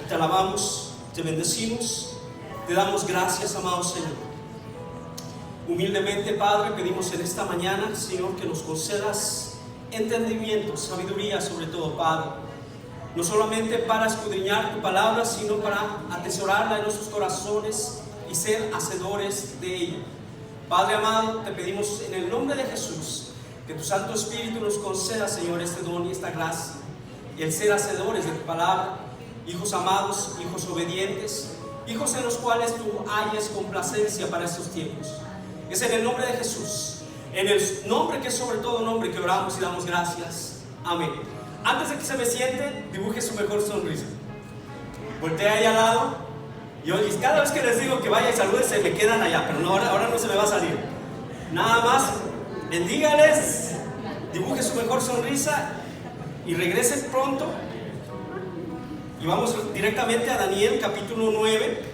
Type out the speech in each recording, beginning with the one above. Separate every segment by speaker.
Speaker 1: te alabamos, te bendecimos, te damos gracias, amado Señor. Humildemente, Padre, pedimos en esta mañana, Señor, que nos concedas entendimiento, sabiduría sobre todo, Padre. No solamente para escudriñar tu palabra, sino para atesorarla en nuestros corazones y ser hacedores de ella. Padre amado, te pedimos en el nombre de Jesús que tu Santo Espíritu nos conceda, Señor, este don y esta gracia, y el ser hacedores de tu palabra, hijos amados, hijos obedientes, hijos en los cuales tú hayas complacencia para estos tiempos. Es en el nombre de Jesús, en el nombre que es sobre todo nombre, que oramos y damos gracias. Amén. Antes de que se me siente, dibuje su mejor sonrisa. Voltea ahí al lado. Y oye, cada vez que les digo que vaya y saluden, se me quedan allá, pero no, ahora no se me va a salir. Nada más, bendígales, dibuje su mejor sonrisa y regrese pronto. Y vamos directamente a Daniel capítulo 9.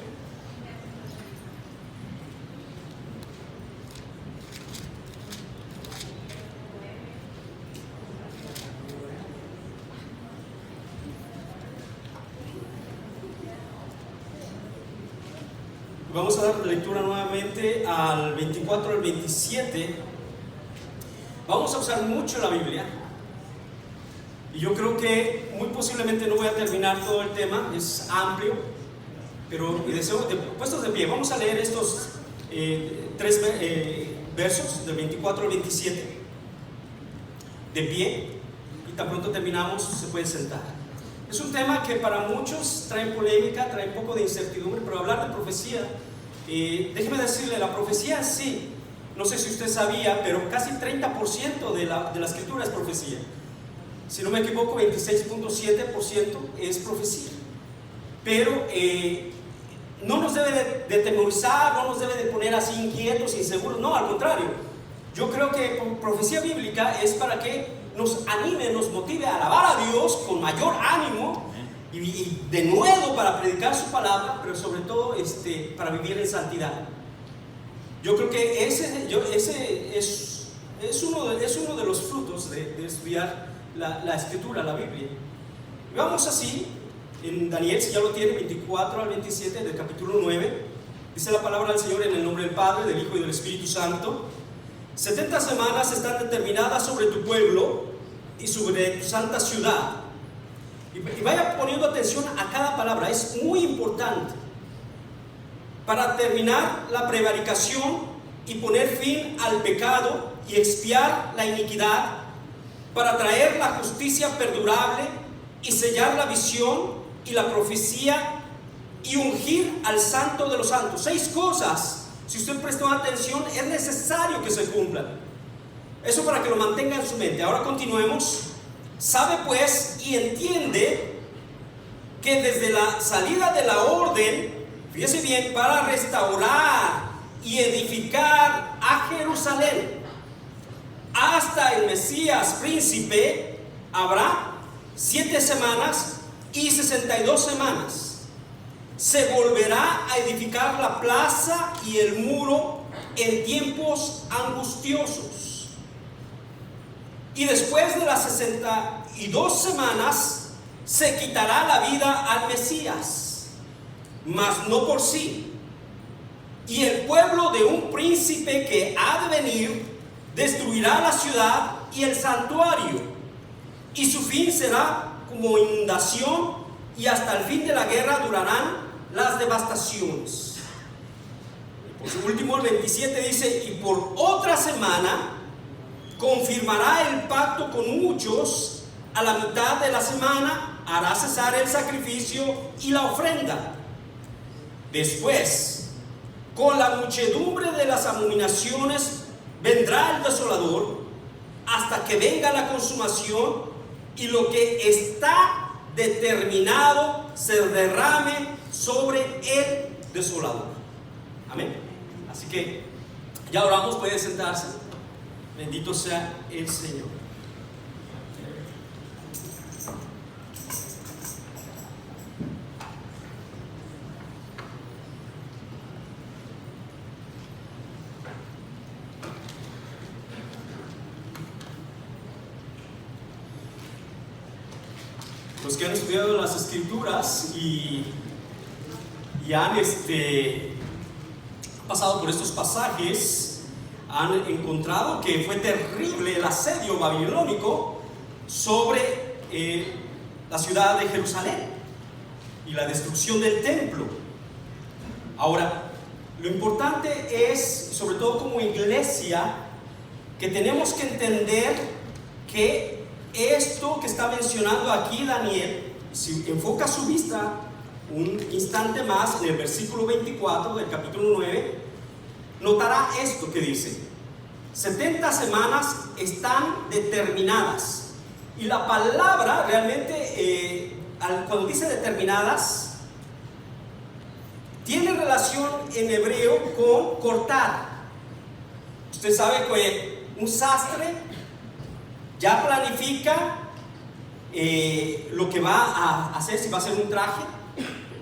Speaker 1: Vamos a dar lectura nuevamente al 24 al 27. Vamos a usar mucho la Biblia. Y yo creo que muy posiblemente no voy a terminar todo el tema, es amplio. Pero puestos de pie, vamos a leer estos tres versos, del 24 al 27. De pie, y tan pronto terminamos, se puede sentar. Es un tema que para muchos trae polémica, trae un poco de incertidumbre, pero hablar de profecía, déjeme decirle, la profecía sí, no sé si usted sabía, pero casi 30% de la escritura es profecía. Si no me equivoco, 26.7% es profecía. Pero no nos debe de temorizar, no nos debe de poner así inquietos, inseguros, no, al contrario. Yo creo que profecía bíblica es para que nos anime, nos motive a alabar a Dios con mayor ánimo y de nuevo para predicar su palabra, pero sobre todo para vivir en santidad. Yo creo que ese es uno de los frutos de estudiar la escritura, la Biblia. Vamos así, en Daniel, si ya lo tiene, 24 al 27 del capítulo 9, dice la palabra del Señor en el nombre del Padre, del Hijo y del Espíritu Santo. 70 semanas están determinadas sobre tu pueblo y sobre tu santa ciudad. Y vaya poniendo atención a cada palabra, es muy importante. Para terminar la prevaricación y poner fin al pecado y expiar la iniquidad, para traer la justicia perdurable y sellar la visión y la profecía y ungir al santo de los santos. 6 cosas. Si usted prestó atención, es necesario que se cumplan. Eso para que lo mantenga en su mente. Ahora continuemos. Sabe pues y entiende que desde la salida de la orden, fíjese bien, para restaurar y edificar a Jerusalén, hasta el Mesías príncipe, habrá 7 semanas y 62 semanas. Se volverá a edificar la plaza y el muro en tiempos angustiosos. Y después de las 62 semanas se quitará la vida al Mesías, mas no por sí. Y el pueblo de un príncipe que ha de venir destruirá la ciudad y el santuario, y su fin será como inundación, y hasta el fin de la guerra durarán las devastaciones. Por su último, el 27 dice: y por otra semana confirmará el pacto con muchos, a la mitad de la semana hará cesar el sacrificio y la ofrenda. Después, con la muchedumbre de las abominaciones, vendrá el desolador, hasta que venga la consumación y lo que está determinado se derrame sobre el desolador. Amén. Así que ya oramos, puede sentarse. Bendito sea el Señor. Pues que han estudiado las Escrituras y han pasado por estos pasajes, han encontrado que fue terrible el asedio babilónico sobre la ciudad de Jerusalén y la destrucción del templo. Ahora, lo importante es, sobre todo como iglesia, que tenemos que entender que esto que está mencionando aquí Daniel, si enfoca su vista un instante más en el versículo 24 del capítulo 9, notará esto que dice: 70 semanas están determinadas. Y la palabra realmente, cuando dice determinadas, tiene relación en hebreo con cortar. Usted sabe que un sastre ya planifica lo que va a hacer, si va a hacer un traje.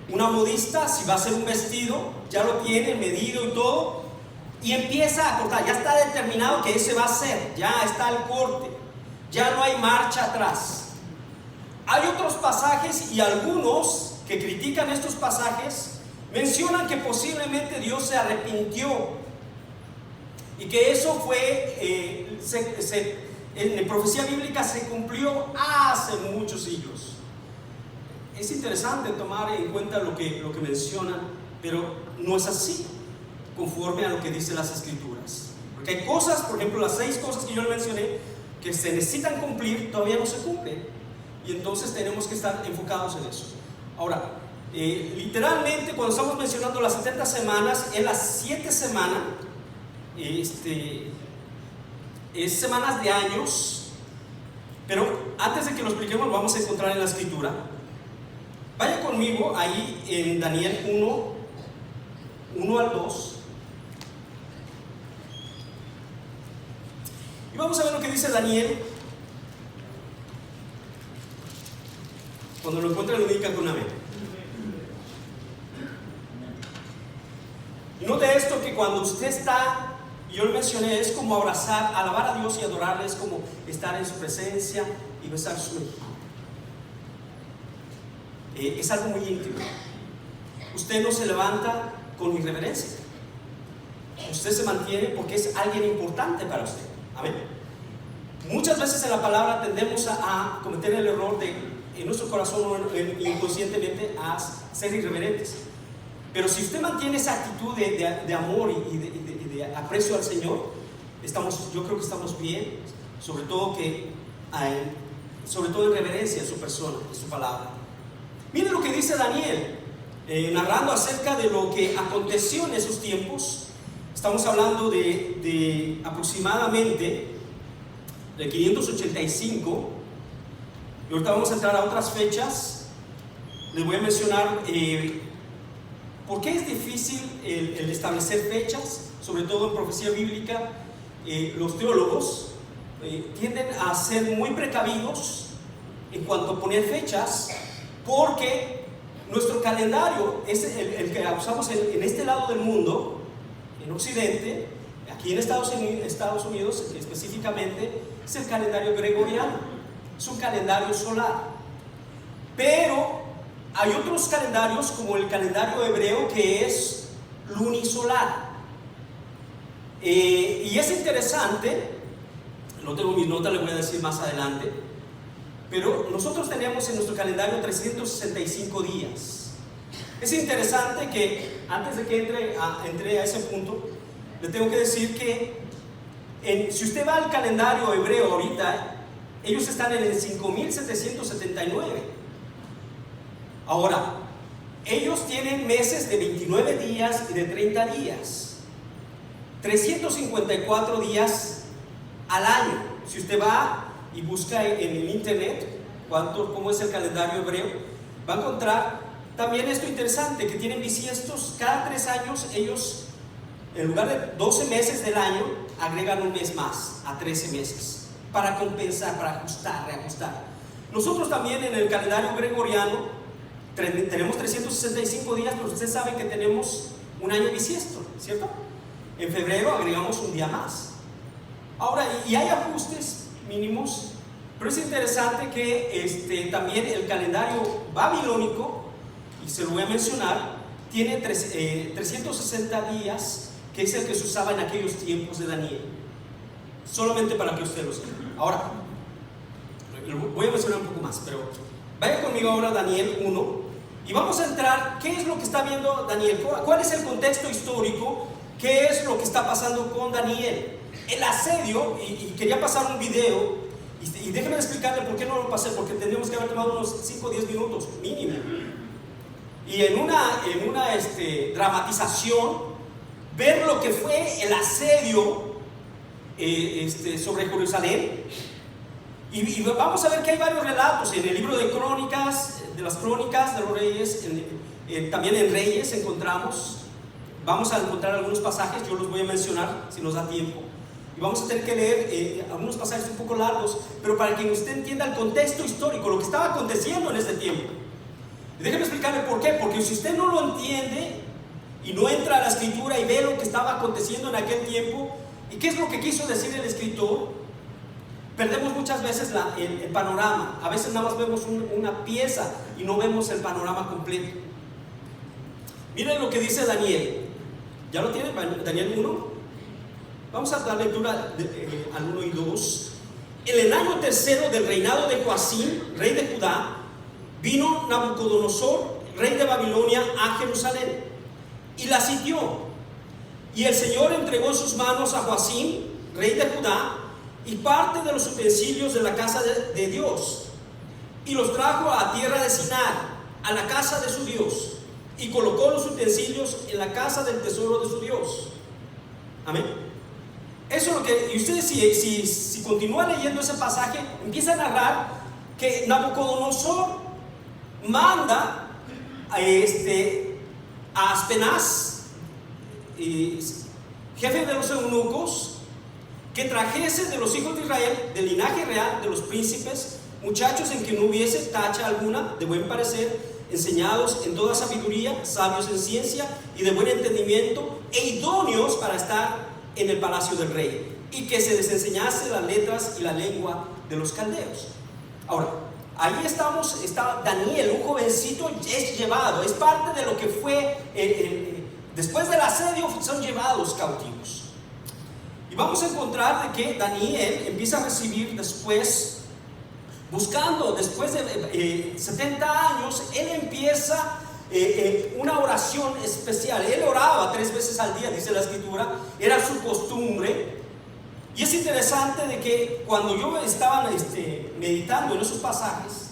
Speaker 1: Una modista, si va a hacer un vestido, ya lo tiene medido y todo, y empieza a cortar. Ya está determinado que ese va a ser, ya está el corte, ya no hay marcha atrás. Hay otros pasajes, y algunos que critican estos pasajes mencionan que posiblemente Dios se arrepintió y que eso fue en profecía bíblica se cumplió hace muchos siglos. Es interesante tomar en cuenta lo que mencionan, pero no es así conforme a lo que dicen las Escrituras, porque hay cosas, por ejemplo las 6 cosas que yo le mencioné, que se necesitan cumplir, todavía no se cumplen, y entonces tenemos que estar enfocados en eso. Ahora, literalmente cuando estamos mencionando las 70 semanas, es las 7 semanas, es semanas de años, pero antes de que lo expliquemos lo vamos a encontrar en la Escritura. Vaya conmigo ahí en Daniel 1 al 2, y vamos a ver lo que dice Daniel. Cuando lo encuentren lo indican con amén. Y note esto, que cuando usted está, yo lo mencioné, es como abrazar, alabar a Dios y adorarle, es como estar en su presencia y besar su mejilla. Es algo muy íntimo. Usted no se levanta con irreverencia, usted se mantiene porque es alguien importante para usted. Amén. Muchas veces en la palabra tendemos a cometer el error de, en nuestro corazón inconscientemente, a ser irreverentes. Pero si usted mantiene esa actitud de amor y de aprecio al Señor, yo creo que estamos bien, sobre todo en reverencia a su persona, a su palabra. Miren lo que dice Daniel, narrando acerca de lo que aconteció en esos tiempos. Estamos hablando de aproximadamente de 585, y ahorita vamos a entrar a otras fechas. Les voy a mencionar por qué es difícil el establecer fechas, sobre todo en profecía bíblica. Los teólogos tienden a ser muy precavidos en cuanto a poner fechas, porque nuestro calendario es el que usamos en este lado del mundo, en Occidente, aquí en Estados Unidos específicamente, es el calendario gregoriano, es un calendario solar. Pero hay otros calendarios, como el calendario hebreo, que es lunisolar. Y es interesante, no tengo mis notas, le voy a decir más adelante, pero nosotros tenemos en nuestro calendario 365 días. Es interesante que antes de que entre a ese punto, le tengo que decir que si usted va al calendario hebreo ahorita, ellos están en el 5779. Ahora, ellos tienen meses de 29 días y de 30 días, 354 días al año. Si usted va y busca en el internet cómo es el calendario hebreo, va a encontrar también esto interesante, que tienen bisiestos. Cada 3 años ellos, en lugar de 12 meses del año, agregan un mes más a 13 meses para compensar, para reajustar. Nosotros también en el calendario gregoriano tenemos 365 días, pero usted sabe que tenemos un año bisiesto, ¿cierto? En febrero agregamos un día más. Ahora, y hay ajustes mínimos Pero es interesante que también el calendario babilónico, y se lo voy a mencionar, tiene 360 días, que es el que se usaba en aquellos tiempos de Daniel. Solamente para que usted lo sepa. Ahora, voy a mencionar un poco más, pero vaya conmigo ahora a Daniel 1 y vamos a entrar. ¿Qué es lo que está viendo Daniel? ¿Cuál es el contexto histórico? ¿Qué es lo que está pasando con Daniel? El asedio, y quería pasar un video, y déjenme explicarle por qué no lo pasé, porque tendríamos que haber tomado unos 5 o 10 minutos mínimo. Y en una dramatización, ver lo que fue el asedio sobre Jerusalén. Y vamos a ver que hay varios relatos en el libro de Crónicas, de las Crónicas de los Reyes, también en Reyes encontramos. Vamos a encontrar algunos pasajes, yo los voy a mencionar si nos da tiempo. Y vamos a tener que leer algunos pasajes un poco largos, pero para que usted entienda el contexto histórico, lo que estaba aconteciendo en ese tiempo. Y déjeme explicarle por qué. Porque si usted no lo entiende y no entra a la escritura y ve lo que estaba aconteciendo en aquel tiempo y qué es lo que quiso decir el escritor, perdemos muchas veces el panorama. A veces nada más vemos una pieza y no vemos el panorama completo. Miren lo que dice Daniel. ¿Ya lo tienen? Daniel 1. Vamos a dar lectura al 1 y 2. En el año tercero del reinado de Joacim, rey de Judá, vino Nabucodonosor, rey de Babilonia, a Jerusalén y la sitió. Y el Señor entregó en sus manos a Joacim, rey de Judá, y parte de los utensilios de la casa de Dios, y los trajo a tierra de Sinar, a la casa de su Dios, y colocó los utensilios en la casa del tesoro de su Dios. Amén. Eso es lo que, y ustedes si continúan leyendo ese pasaje, empieza a narrar que Nabucodonosor manda a Aspenaz, jefe de los eunucos, que trajese de los hijos de Israel, del linaje real, de los príncipes, muchachos en que no hubiese tacha alguna, de buen parecer, enseñados en toda sabiduría, sabios en ciencia y de buen entendimiento, e idóneos para estar en el palacio del rey, y que se les enseñase las letras y la lengua de los caldeos. Ahora, ahí está Daniel, un jovencito, es llevado, es parte de lo que fue, después del asedio son llevados cautivos. Y vamos a encontrar de que Daniel empieza a recibir después, buscando, después de 70 años, él empieza una oración especial. Él oraba 3 veces al día, dice la escritura, era su costumbre. Y es interesante de que cuando yo estaba meditando en esos pasajes,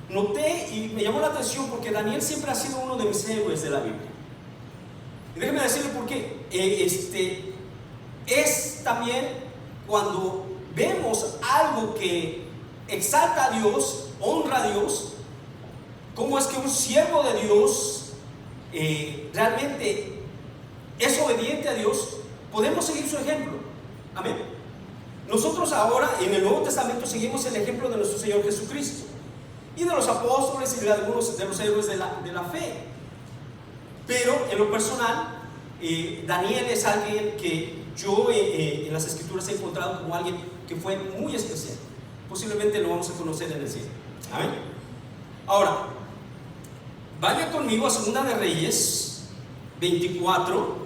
Speaker 1: noté y me llamó la atención porque Daniel siempre ha sido uno de mis héroes de la Biblia. Y déjenme decirle por qué. Es también cuando vemos algo que exalta a Dios, honra a Dios, cómo es que un siervo de Dios realmente es obediente a Dios, podemos seguir su ejemplo. Amén. Nosotros ahora en el Nuevo Testamento seguimos el ejemplo de nuestro Señor Jesucristo y de los apóstoles y de algunos de los héroes de la fe. Pero en lo personal, Daniel es alguien que yo en las escrituras he encontrado como alguien que fue muy especial. Posiblemente lo vamos a conocer en el cielo. Amén. Ahora, vaya conmigo a Segunda de Reyes 24.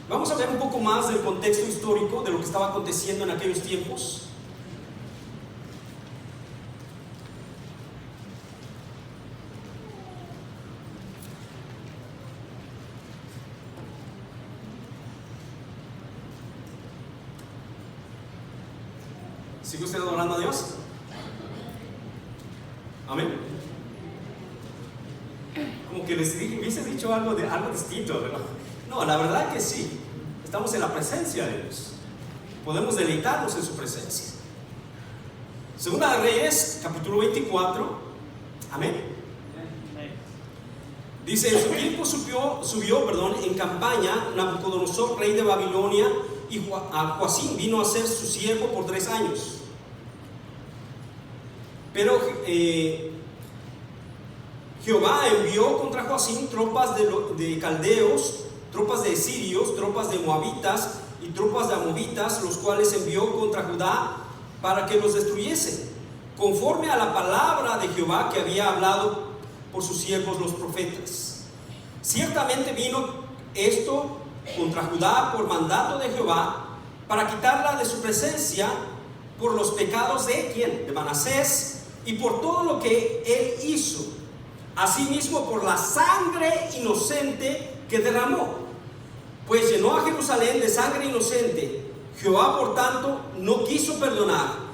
Speaker 1: Vamos a ver un poco más del contexto histórico de lo que estaba aconteciendo en aquellos tiempos. ¿Sigue usted adorando a Dios? Amén. Como que les hubiese dicho algo distinto, ¿verdad? No, la verdad que sí. Estamos en la presencia de Dios. Podemos deleitarnos en su presencia. Segunda de Reyes, capítulo 24. Amén. Dice: en su tiempo subió en campaña Nabucodonosor, rey de Babilonia, y a Joacim vino a ser su siervo por 3 años. Jehová envió contra Joacim tropas de caldeos, tropas de sirios, tropas de moabitas y tropas de amovitas, los cuales envió contra Judá para que los destruyese, conforme a la palabra de Jehová que había hablado por sus siervos los profetas. Ciertamente vino esto contra Judá por mandato de Jehová, para quitarla de su presencia por los pecados de ¿quién? De Manasés, y por todo lo que él hizo, asimismo por la sangre inocente que derramó, pues llenó a Jerusalén de sangre inocente. Jehová por tanto no quiso perdonar.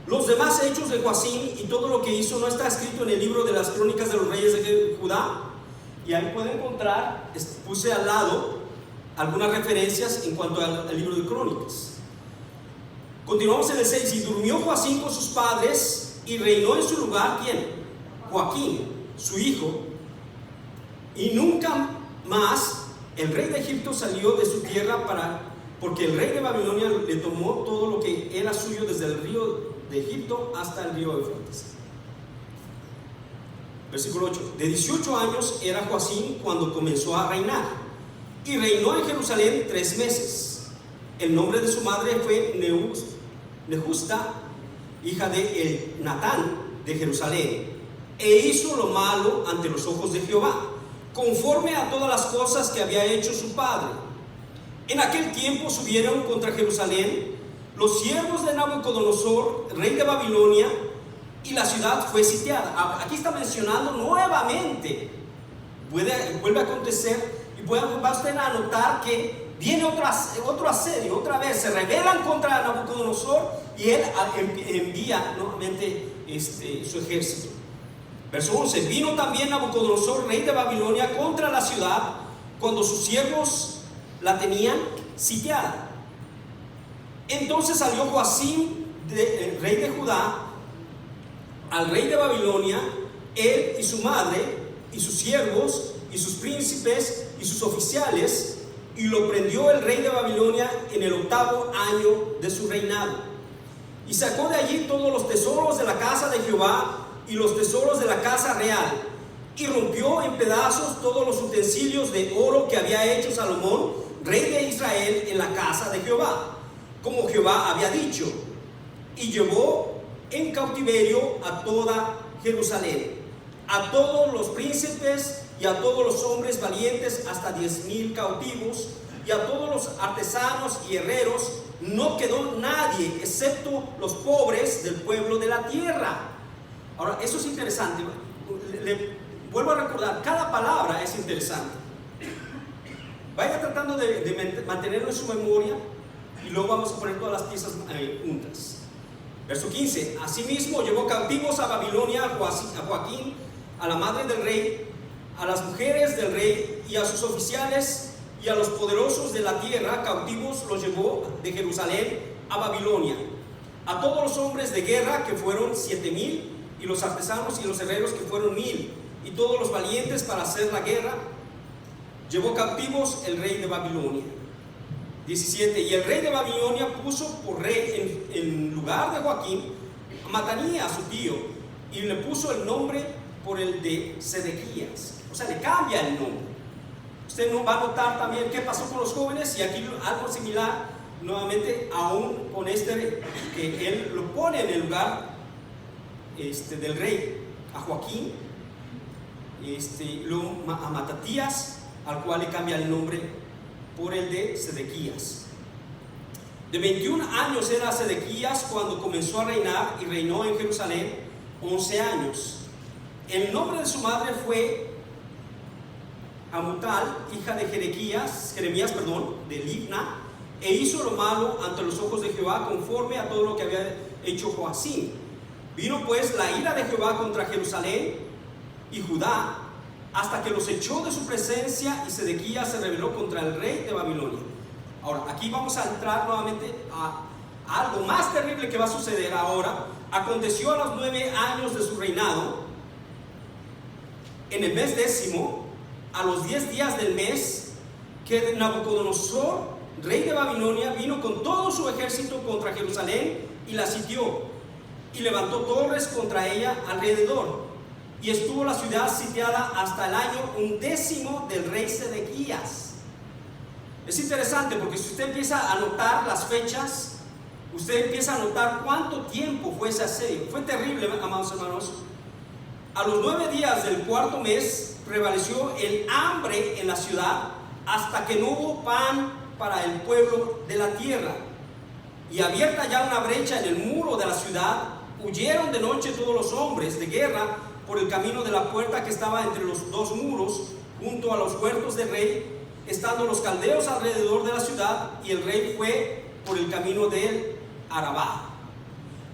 Speaker 1: Los demás hechos de Joacim y todo lo que hizo no está escrito en el libro de las crónicas de los reyes de Judá. Y ahí pueden encontrar, puse al lado algunas referencias en cuanto al libro de crónicas. Continuamos en el 6. Y durmió Joacim con sus padres y reinó en su lugar ¿quién? Joaquín, su hijo. Y nunca más el rey de Egipto salió de su tierra porque el rey de Babilonia le tomó todo lo que era suyo desde el río de Egipto hasta el río Éufrates. Versículo 8. De 18 años era Joacim cuando comenzó a reinar, y reinó en Jerusalén 3 meses. El nombre de su madre fue Nehusta, hija de Natán de Jerusalén, e hizo lo malo ante los ojos de Jehová, conforme a todas las cosas que había hecho su padre. En aquel tiempo subieron contra Jerusalén los siervos de Nabucodonosor, rey de Babilonia, y la ciudad fue sitiada. Aquí está mencionando nuevamente, vuelve a acontecer, y va usted a notar que viene otro asedio, otra vez se rebelan contra Nabucodonosor y él envía nuevamente su ejército. Verso 11. Vino también Nabucodonosor, rey de Babilonia, contra la ciudad cuando sus siervos la tenían sitiada. Entonces salió Joacim, rey de Judá, al rey de Babilonia, él y su madre, y sus siervos, y sus príncipes, y sus oficiales, y lo prendió el rey de Babilonia en el 8º año de su reinado. Y sacó de allí todos los tesoros de la casa de Jehová y los tesoros de la casa real, y rompió en pedazos todos los utensilios de oro que había hecho Salomón, rey de Israel, en la casa de Jehová, como Jehová había dicho, y llevó en cautiverio a toda Jerusalén, a todos los príncipes y a todos los hombres valientes, hasta 10,000 cautivos, y a todos los artesanos y herreros. No quedó nadie excepto los pobres del pueblo de la tierra. Ahora, eso es interesante. Le vuelvo a recordar, cada palabra es interesante. Vaya tratando de mantenerlo en su memoria, y luego vamos a poner todas las piezas juntas. Verso 15. Asimismo llevó cautivos a Babilonia a Joacim, a la madre del rey, a las mujeres del rey y a sus oficiales, y a los poderosos de la tierra cautivos los llevó de Jerusalén a Babilonia. A todos los hombres de guerra, que fueron 7,000, y los artesanos y los herreros, que fueron 1,000, y todos los valientes para hacer la guerra, llevó cautivos el rey de Babilonia. 17. Y el rey de Babilonia puso por rey en lugar de Joacim a Matanías, su tío, y le puso el nombre por el de Sedequías. O sea, le cambia el nombre. Usted no va a notar también qué pasó con los jóvenes, y aquí algo similar nuevamente, aún con que él lo pone en el lugar del rey, a Joaquín, luego a Matatías, al cual le cambia el nombre por el de Sedequías. De 21 años era Sedequías cuando comenzó a reinar, y reinó en Jerusalén 11 años. El nombre de su madre fue Amutal, hija de Jeremías, de Libna, e hizo lo malo ante los ojos de Jehová, conforme a todo lo que había hecho Joacim. Vino pues la ira de Jehová contra Jerusalén y Judá, hasta que los echó de su presencia, y Sedequías se rebeló contra el rey de Babilonia. Ahora, aquí vamos a entrar nuevamente a algo más terrible que va a suceder ahora. Aconteció a los 9 años de su reinado, en el mes 10º, a los 10 días del mes, que Nabucodonosor, rey de Babilonia, vino con todo su ejército contra Jerusalén y la sitió. y levantó torres contra ella alrededor. Y estuvo la ciudad sitiada hasta el año 11 del rey Sedequías. Es interesante porque si usted empieza a anotar las fechas, usted empieza a notar cuánto tiempo fue ese asedio. Fue terrible, amados hermanos. A los 9 días del cuarto mes prevaleció el hambre en la ciudad hasta que no hubo pan para el pueblo de la tierra. Y abierta ya una brecha en el muro de la ciudad, huyeron de noche todos los hombres de guerra por el camino de la puerta que estaba entre los dos muros, junto a los huertos del rey, estando los caldeos alrededor de la ciudad, y el rey fue por el camino del Arabá.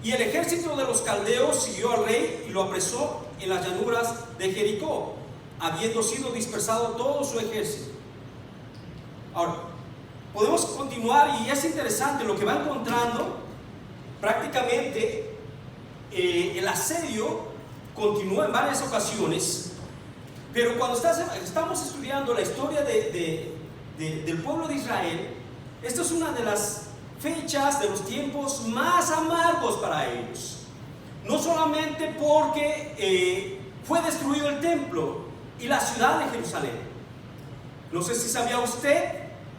Speaker 1: Y el ejército de los caldeos siguió al rey y lo apresó en las llanuras de Jericó, habiendo sido dispersado todo su ejército. Ahora, podemos continuar y es interesante lo que va encontrando. Prácticamente el asedio continúa en varias ocasiones, pero cuando estamos estudiando la historia del pueblo de Israel, esta es una de las fechas de los tiempos más amargos para ellos. No solamente porque fue destruido el templo y la ciudad de Jerusalén. No sé si sabía usted,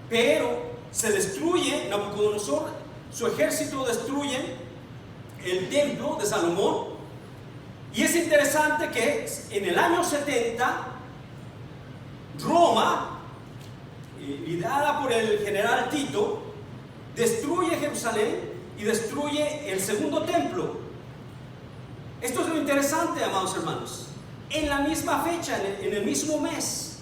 Speaker 1: pero se destruye, Nabucodonosor, su ejército destruye el templo de Salomón. Y es interesante que en el año 70, Roma, liderada por el general Tito, destruye Jerusalén y destruye el segundo templo. Esto es lo interesante, amados hermanos. En la misma fecha, en el mismo mes.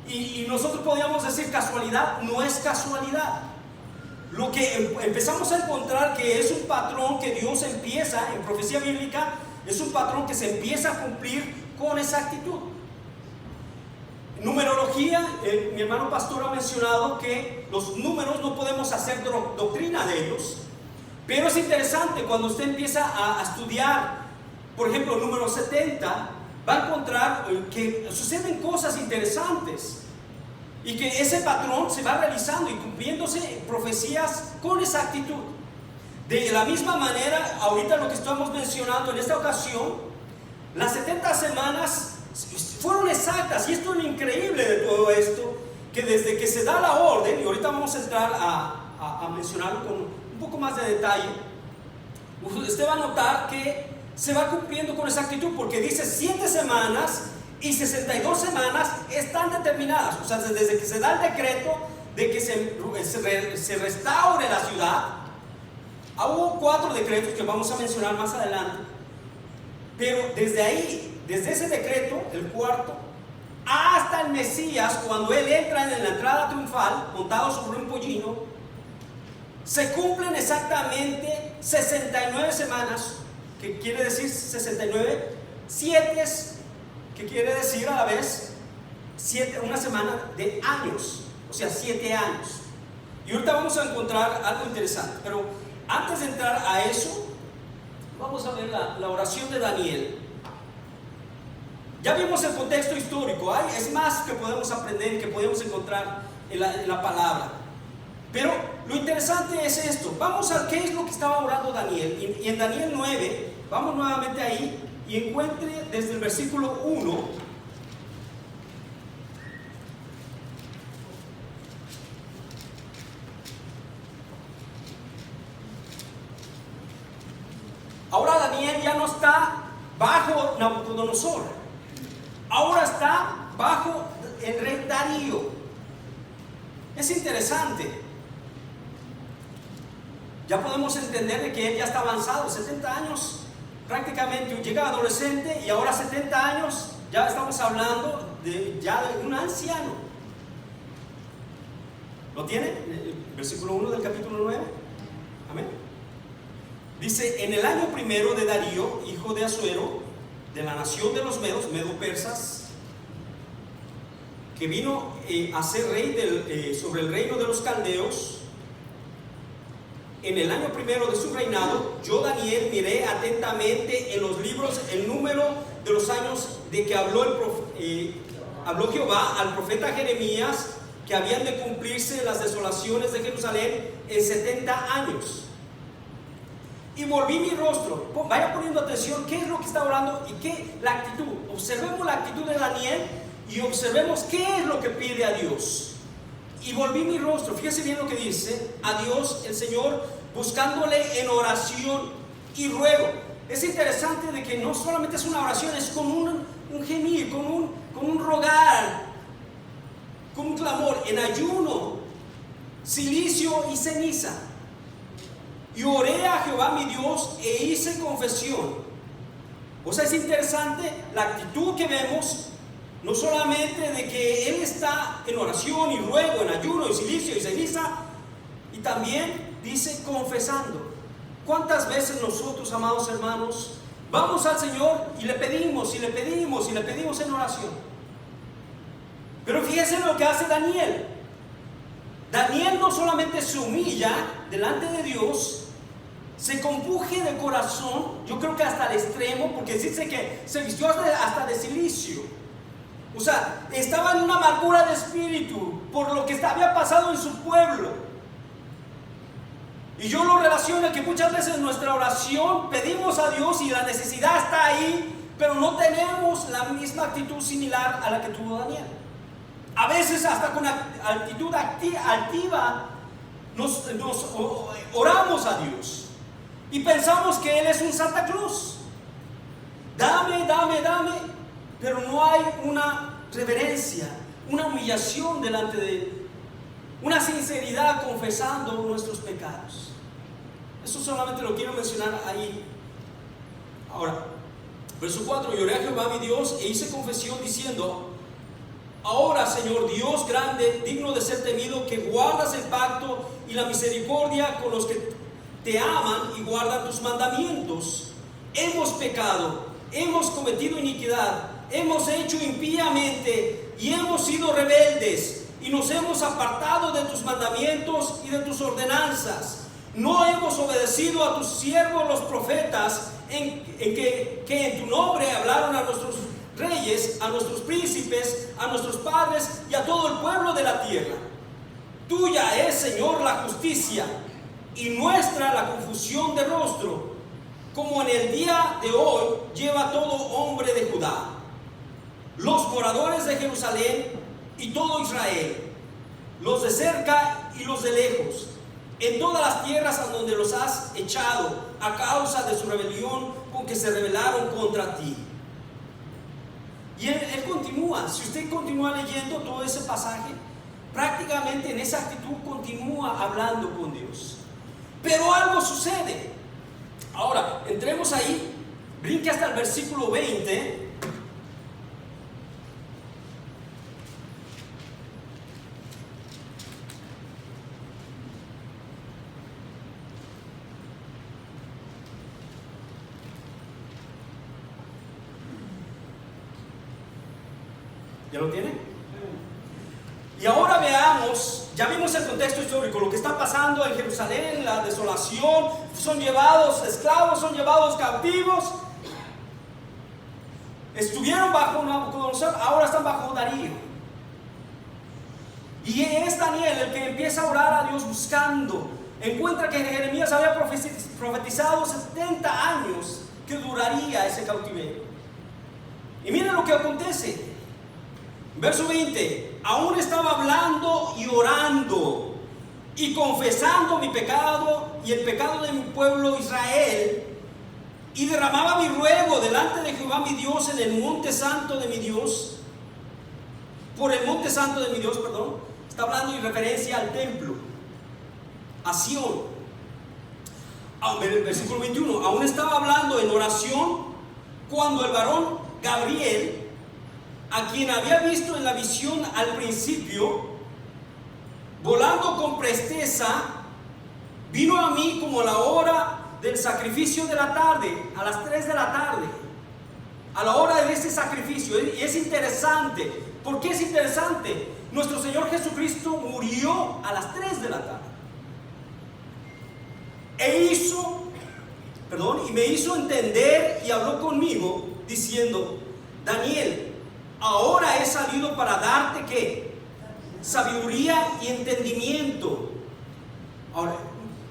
Speaker 1: Y nosotros podríamos decir casualidad. No es casualidad. Lo que empezamos a encontrar que es un patrón que Dios empieza en profecía bíblica, es un patrón que se empieza a cumplir con exactitud. Numerología, mi hermano pastor ha mencionado que los números no podemos hacer doctrina de ellos, pero es interesante cuando usted empieza a estudiar, por ejemplo, el número 70, va a encontrar que suceden cosas interesantes y que ese patrón se va realizando y cumpliéndose profecías con exactitud. De la misma manera, ahorita lo que estamos mencionando en esta ocasión, las 70 semanas fueron exactas, y esto es lo increíble de todo esto, que desde que se da la orden, y ahorita vamos a entrar a mencionarlo con un poco más de detalle, usted va a notar que se va cumpliendo con exactitud, porque dice 7 semanas y 62 semanas están determinadas. O sea, desde que se da el decreto de que se restaure la ciudad, hubo 4 decretos que vamos a mencionar más adelante, pero desde ahí, desde ese decreto, el cuarto, hasta el Mesías, cuando él entra en la entrada triunfal, montado sobre un pollino, se cumplen exactamente 69 semanas, que quiere decir 69, 7, que quiere decir a la vez 7, una semana de años, o sea, 7 años. Y ahorita vamos a encontrar algo interesante, pero antes de entrar a eso, vamos a ver la oración de Daniel. Ya vimos el contexto histórico, es más que podemos aprender, que podemos encontrar en la palabra. Pero lo interesante es esto. Vamos a qué es lo que estaba orando Daniel. Y en Daniel 9, vamos nuevamente ahí y encuentre desde el versículo 1. Ahora Daniel ya no está bajo Nabucodonosor. Ahora está bajo el rey Darío. Es interesante. Ya podemos entender de que él ya está avanzado, 70 años, prácticamente llega adolescente, y ahora 70 años, ya estamos hablando de un anciano. ¿Lo tiene? El versículo 1 del capítulo 9. Amén. Dice: en el año primero de Darío, hijo de Asuero, de la nación de los medos, medo-persas, que vino a ser rey sobre el reino de los caldeos, en el año primero de su reinado, yo Daniel miré atentamente en los libros el número de los años de que habló Jehová al profeta Jeremías, que habían de cumplirse las desolaciones de Jerusalén en 70 años. y volví mi rostro. Vaya poniendo atención qué es lo que está orando y qué la actitud. Observemos la actitud de Daniel y observemos qué es lo que pide a Dios. Y volví mi rostro, fíjese bien lo que dice, a Dios el Señor, buscándole en oración y ruego. Es interesante de que no solamente es una oración, es como un gemir, con un rogar, con un clamor, en ayuno, cilicio y ceniza. Y oré a Jehová mi Dios e hice confesión. O sea, es interesante la actitud que vemos, no solamente de que Él está en oración y ruego, en ayuno y cilicio y ceniza, y también dice confesando. ¿Cuántas veces nosotros, amados hermanos, vamos al Señor y le pedimos, y le pedimos, y le pedimos en oración? Pero fíjense lo que hace Daniel. Daniel no solamente se humilla delante de Dios, se compuje de corazón, yo creo que hasta el extremo, porque dice que se vistió hasta de cilicio. O sea, estaba en una amargura de espíritu por lo que había pasado en su pueblo. Y yo lo relaciono que muchas veces en nuestra oración pedimos a Dios y la necesidad está ahí, pero no tenemos la misma actitud similar a la que tuvo Daniel. A veces hasta con actitud altiva nos oramos a Dios y pensamos que Él es un Santa Claus. Dame, dame, dame, pero no hay una reverencia, una humillación delante de Él, una sinceridad confesando nuestros pecados. Eso solamente lo quiero mencionar ahí. Ahora, verso 4: y oré a Jehová mi Dios e hice confesión diciendo: ahora, Señor Dios grande, digno de ser temido, que guardas el pacto y la misericordia con los que te aman y guardan tus mandamientos. Hemos pecado, hemos cometido iniquidad, hemos hecho impíamente y hemos sido rebeldes y nos hemos apartado de tus mandamientos y de tus ordenanzas. No hemos obedecido a tus siervos los profetas que en tu nombre hablaron a nuestros reyes, a nuestros príncipes, a nuestros padres y a todo el pueblo de la tierra. Tuya es, Señor, la justicia y nuestra la confusión de rostro, como en el día de hoy lleva todo hombre de Judá, los moradores de Jerusalén y todo Israel, los de cerca y los de lejos, en todas las tierras a donde los has echado a causa de su rebelión con que se rebelaron contra ti. Y él continúa. Si usted continúa leyendo todo ese pasaje, prácticamente en esa actitud continúa hablando con Dios. Pero algo sucede. Ahora, entremos ahí, brinque hasta el versículo 20. ¿Ya lo tiene? Y ahora veamos, ya vimos el contexto histórico, lo que está pasando en Jerusalén, la desolación, son llevados esclavos, son llevados cautivos, estuvieron bajo Nabucodonosor, ahora están bajo Darío. Y es Daniel el que empieza a orar a Dios buscando, encuentra que Jeremías había profetizado 70 años que duraría ese cautiverio. Y miren lo que acontece. Verso 20: aún estaba hablando y orando y confesando mi pecado y el pecado de mi pueblo Israel, y derramaba mi ruego delante de Jehová mi Dios en el monte santo de mi Dios, por el monte santo de mi Dios, perdón. Está hablando en referencia al templo, a Sión. Versículo 21: aún estaba hablando en oración cuando el varón Gabriel, a quien había visto en la visión al principio, volando con presteza, vino a mí como a la hora del sacrificio de la tarde, a las 3 de la tarde, a la hora de ese sacrificio. Y es interesante. ¿Por qué es interesante? Nuestro Señor Jesucristo murió a las 3 de la tarde. Y me hizo entender y habló conmigo diciendo: Daniel, ahora he salido para darte ¿qué? Sabiduría y entendimiento. Ahora,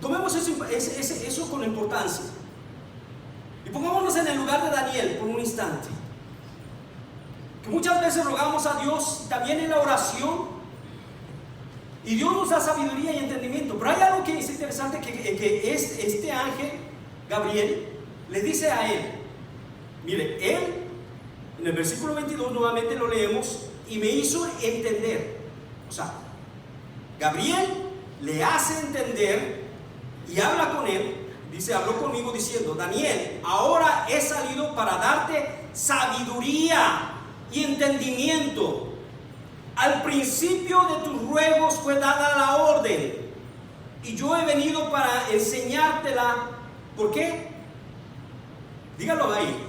Speaker 1: Tomemos eso con importancia. Y pongámonos en el lugar de Daniel por un instante. Que muchas veces rogamos a Dios también en la oración, y Dios nos da sabiduría y entendimiento. Pero hay algo que es interesante, que este ángel Gabriel le dice a él. Mire, él en el versículo 22 nuevamente lo leemos, y me hizo entender. O sea, Gabriel le hace entender y habla con él. Dice, habló conmigo diciendo: Daniel, ahora he salido para darte sabiduría y entendimiento. Al principio de tus ruegos fue dada la orden, y yo he venido para enseñártela. ¿Por qué? Dígalo ahí.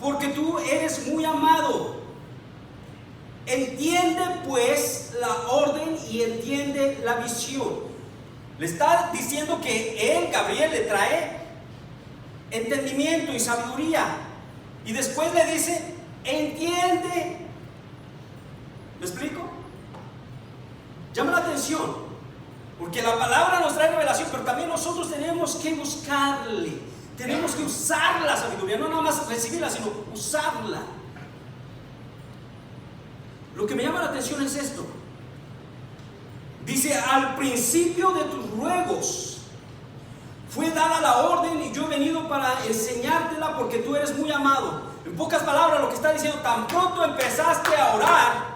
Speaker 1: Porque tú eres muy amado. Entiende pues la orden y entiende la visión. Le está diciendo que él, Gabriel, le trae entendimiento y sabiduría. Y después le dice: entiende. ¿Me explico? Llama la atención, porque la palabra nos trae revelación, pero también nosotros tenemos que buscarle, tenemos que usar la sabiduría, no nada más recibirla, sino usarla. Lo que me llama la atención es esto. Dice: al principio de tus ruegos fue dada la orden, y yo he venido para enseñártela, porque tú eres muy amado. En pocas palabras, lo que está diciendo: tan pronto empezaste a orar,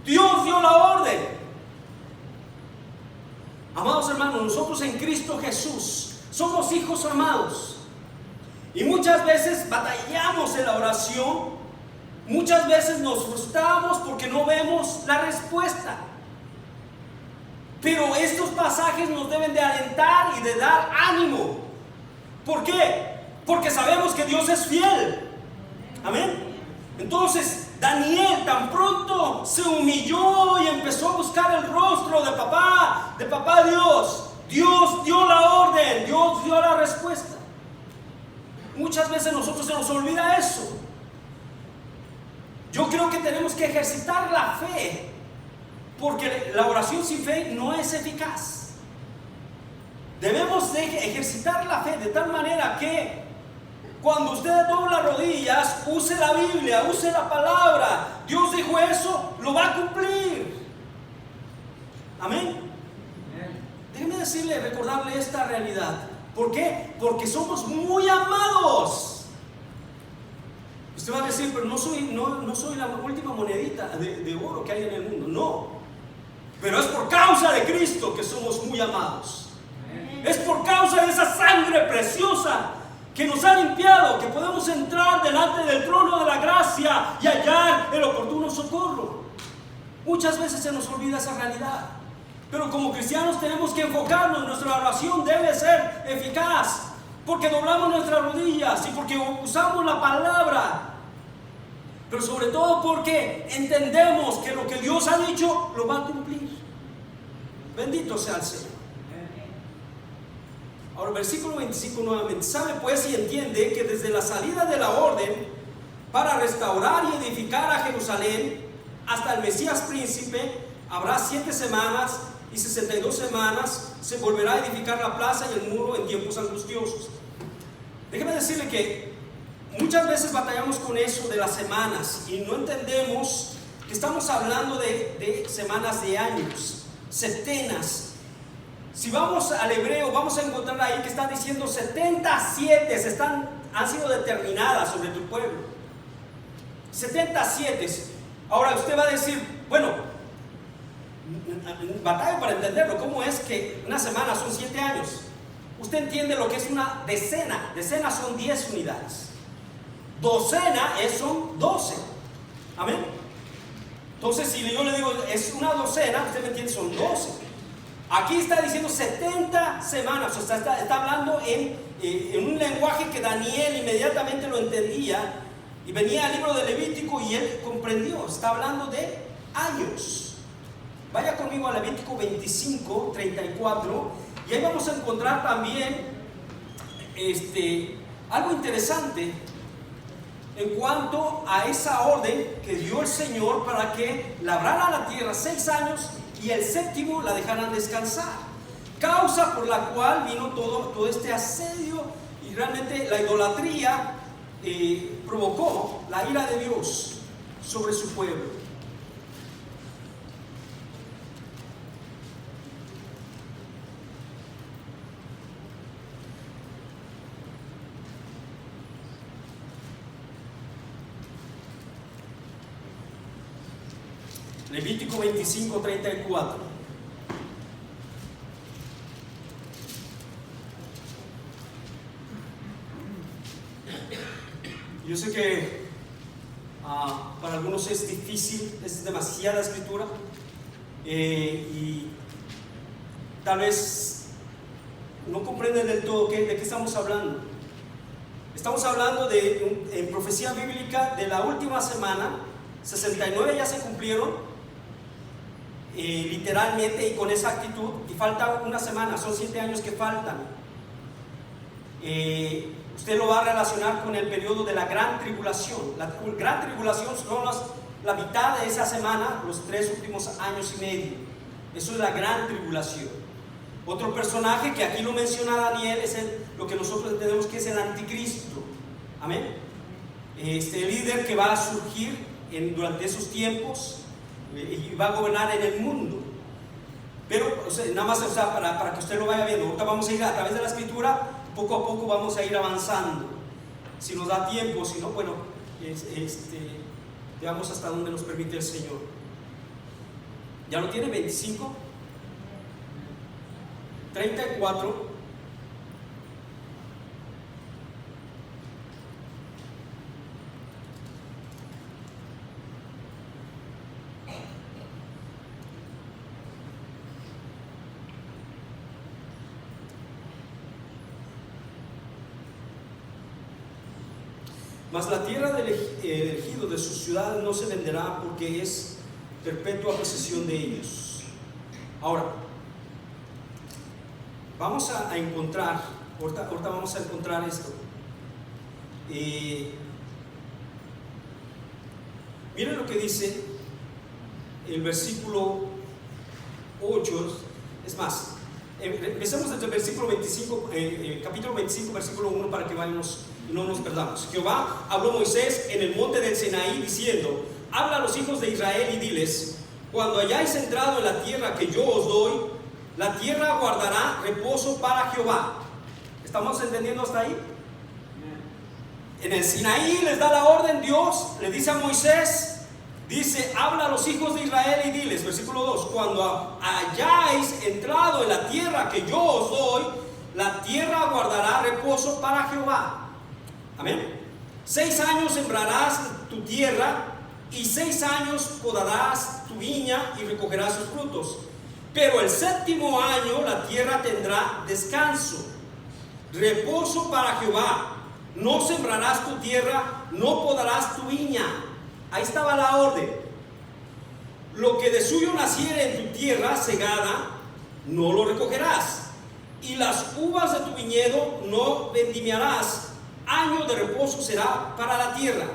Speaker 1: Dios dio la orden. Amados hermanos, nosotros en Cristo Jesús somos hijos amados, y muchas veces batallamos en la oración, muchas veces nos frustramos porque no vemos la respuesta. Pero estos pasajes nos deben de alentar y de dar ánimo. ¿Por qué? Porque sabemos que Dios es fiel. Amén. Entonces Daniel tan pronto se humilló y empezó a buscar el rostro de papá Dios. Dios dio la orden, Dios dio la respuesta. Muchas veces nosotros se nos olvida eso. Yo creo que tenemos que ejercitar la fe, porque la oración sin fe no es eficaz. Debemos de ejercitar la fe de tal manera que cuando usted dobla rodillas, use la Biblia, use la palabra. Dios dijo eso, lo va a cumplir. Amén. Déjeme decirle, recordarle esta realidad. ¿Por qué? Porque somos muy amados. Usted va a decir: pero no soy la última monedita de oro que hay en el mundo. No. Pero es por causa de Cristo que somos muy amados. Es por causa de esa sangre preciosa que nos ha limpiado, que podemos entrar delante del trono de la gracia y hallar el oportuno socorro. Muchas veces se nos olvida esa realidad, pero como cristianos tenemos que enfocarnos. Nuestra oración debe ser eficaz, porque doblamos nuestras rodillas y porque usamos la palabra, pero sobre todo porque entendemos que lo que Dios ha dicho lo va a cumplir. Bendito sea el Señor. Ahora, versículo 25 nuevamente. Sabe pues y entiende que desde la salida de la orden para restaurar y edificar a Jerusalén hasta el Mesías príncipe habrá 7 semanas, y 62 semanas se volverá a edificar la plaza y el muro en tiempos angustiosos. Déjeme decirle que muchas veces batallamos con eso de las semanas y no entendemos que estamos hablando de semanas de años, centenas. Si vamos al hebreo, vamos a encontrar ahí que están diciendo 77 han sido determinadas sobre tu pueblo. 77. Ahora usted va a decir: bueno, batalla para entenderlo. ¿Cómo es que una semana son 7 años? Usted entiende lo que es una decena. Decena son 10 unidades. Docena son 12. Amén. Entonces, si yo le digo es una docena, usted me entiende, son 12. Aquí está diciendo 70 semanas. O sea, está hablando en un lenguaje que Daniel inmediatamente lo entendía. Y venía al libro de Levítico y él comprendió. Está hablando de años. Vaya conmigo a Levítico 25, 34. Y ahí vamos a encontrar también algo interesante en cuanto a esa orden que dio el Señor para que labrara la tierra 6 años y el 7º la dejaran descansar. causa por la cual vino todo este asedio, y realmente la idolatría provocó la ira de Dios sobre su pueblo. Levítico 25:34. Yo sé que para algunos es difícil, es demasiada escritura, y tal vez no comprenden del todo de qué estamos hablando. Estamos hablando en profecía bíblica de la última semana. 69 ya se cumplieron, literalmente, y con esa actitud, y falta una semana, son 7 años que faltan. Usted lo va a relacionar con el periodo de la gran tribulación. La gran tribulación son la mitad de esa semana, los 3 últimos años y medio. Eso es la gran tribulación. Otro personaje que aquí lo menciona Daniel es lo que nosotros entendemos que es el anticristo. Amén. Este líder que va a surgir durante esos tiempos y va a gobernar en el mundo. Pero nada más para que usted lo vaya viendo. Ahorita vamos a ir a través de la escritura, poco a poco vamos a ir avanzando. Si nos da tiempo, si no, bueno, veamos hasta dónde nos permite el Señor. ¿Ya lo tiene? 25, 34. Mas la tierra del elegido de sus ciudades no se venderá, porque es perpetua posesión de ellos. Ahora, vamos a encontrar, ahorita vamos a encontrar esto. Miren lo que dice el versículo 8, es más, empecemos desde el versículo 25, capítulo 25, versículo 1, para que vayamos y no nos perdamos. Jehová habló a Moisés en el monte del Sinaí diciendo: habla a los hijos de Israel y diles: cuando hayáis entrado en la tierra que yo os doy, la tierra guardará reposo para Jehová. ¿Estamos entendiendo hasta ahí? En el Sinaí les da la orden Dios, le dice a Moisés, dice: habla a los hijos de Israel y diles, versículo 2, cuando hayáis entrado en la tierra que yo os doy, la tierra guardará reposo para Jehová. Amén. 6 años sembrarás tu tierra, y 6 años podarás tu viña y recogerás sus frutos. Pero el 7º año la tierra tendrá descanso, reposo para Jehová. No sembrarás tu tierra, no podarás tu viña. Ahí estaba la orden. Lo que de suyo naciere en tu tierra segada, no lo recogerás, y las uvas de tu viñedo no vendimiarás. Año de reposo será para la tierra.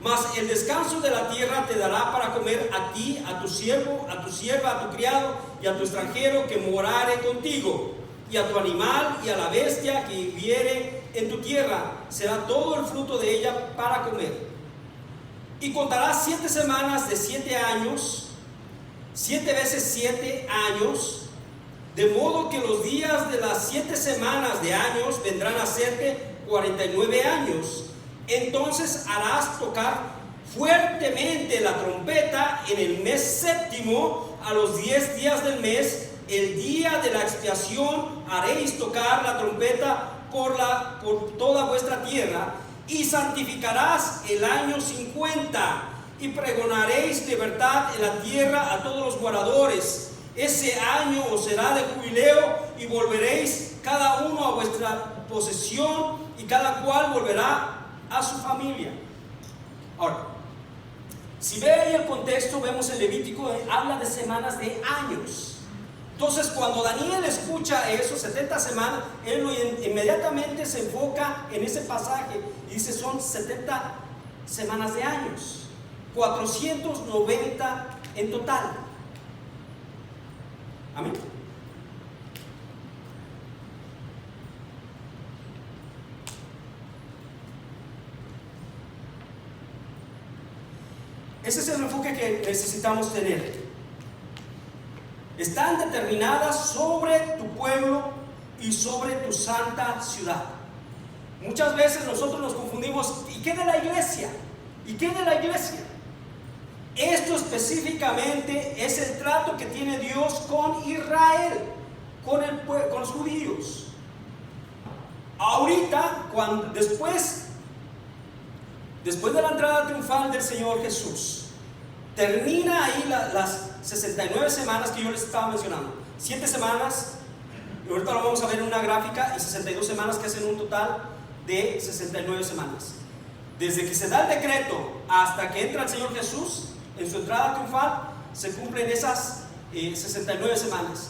Speaker 1: Mas el descanso de la tierra te dará para comer a ti, a tu siervo, a tu sierva, a tu criado y a tu extranjero que morare contigo, y a tu animal y a la bestia que viviere en tu tierra. Será todo el fruto de ella para comer. Y contarás 7 semanas de 7 años, 7 veces 7 años, de modo que los días de las 7 semanas de años vendrán a serte 49 años. Entonces harás tocar fuertemente la trompeta en el mes 7º, a los 10 días del mes, el día de la expiación, haréis tocar la trompeta por toda vuestra tierra, y santificarás el año 50, y pregonaréis libertad en la tierra a todos los moradores. Ese año os será de jubileo, y volveréis cada uno a vuestra posesión, y cada cual volverá a su familia. Ahora, si ve ahí el contexto, vemos en Levítico, habla de semanas de años. Entonces, cuando Daniel escucha eso, 70 semanas, él inmediatamente se enfoca en ese pasaje y dice: son 70 semanas de años, 490 en total. Amén. Ese es el enfoque que necesitamos tener. Están determinadas sobre tu pueblo y sobre tu santa ciudad. Muchas veces nosotros nos confundimos. ¿Y qué de la iglesia? ¿Y qué de la iglesia? Esto específicamente es el trato que tiene Dios con Israel, con los judíos. Ahorita, después de la entrada triunfal del Señor Jesús, termina ahí las 69 semanas que yo les estaba mencionando. 7 semanas, y ahorita lo vamos a ver en una gráfica, y 62 semanas, que hacen un total de 69 semanas. Desde que se da el decreto hasta que entra el Señor Jesús en su entrada triunfal, se cumplen esas 69 semanas.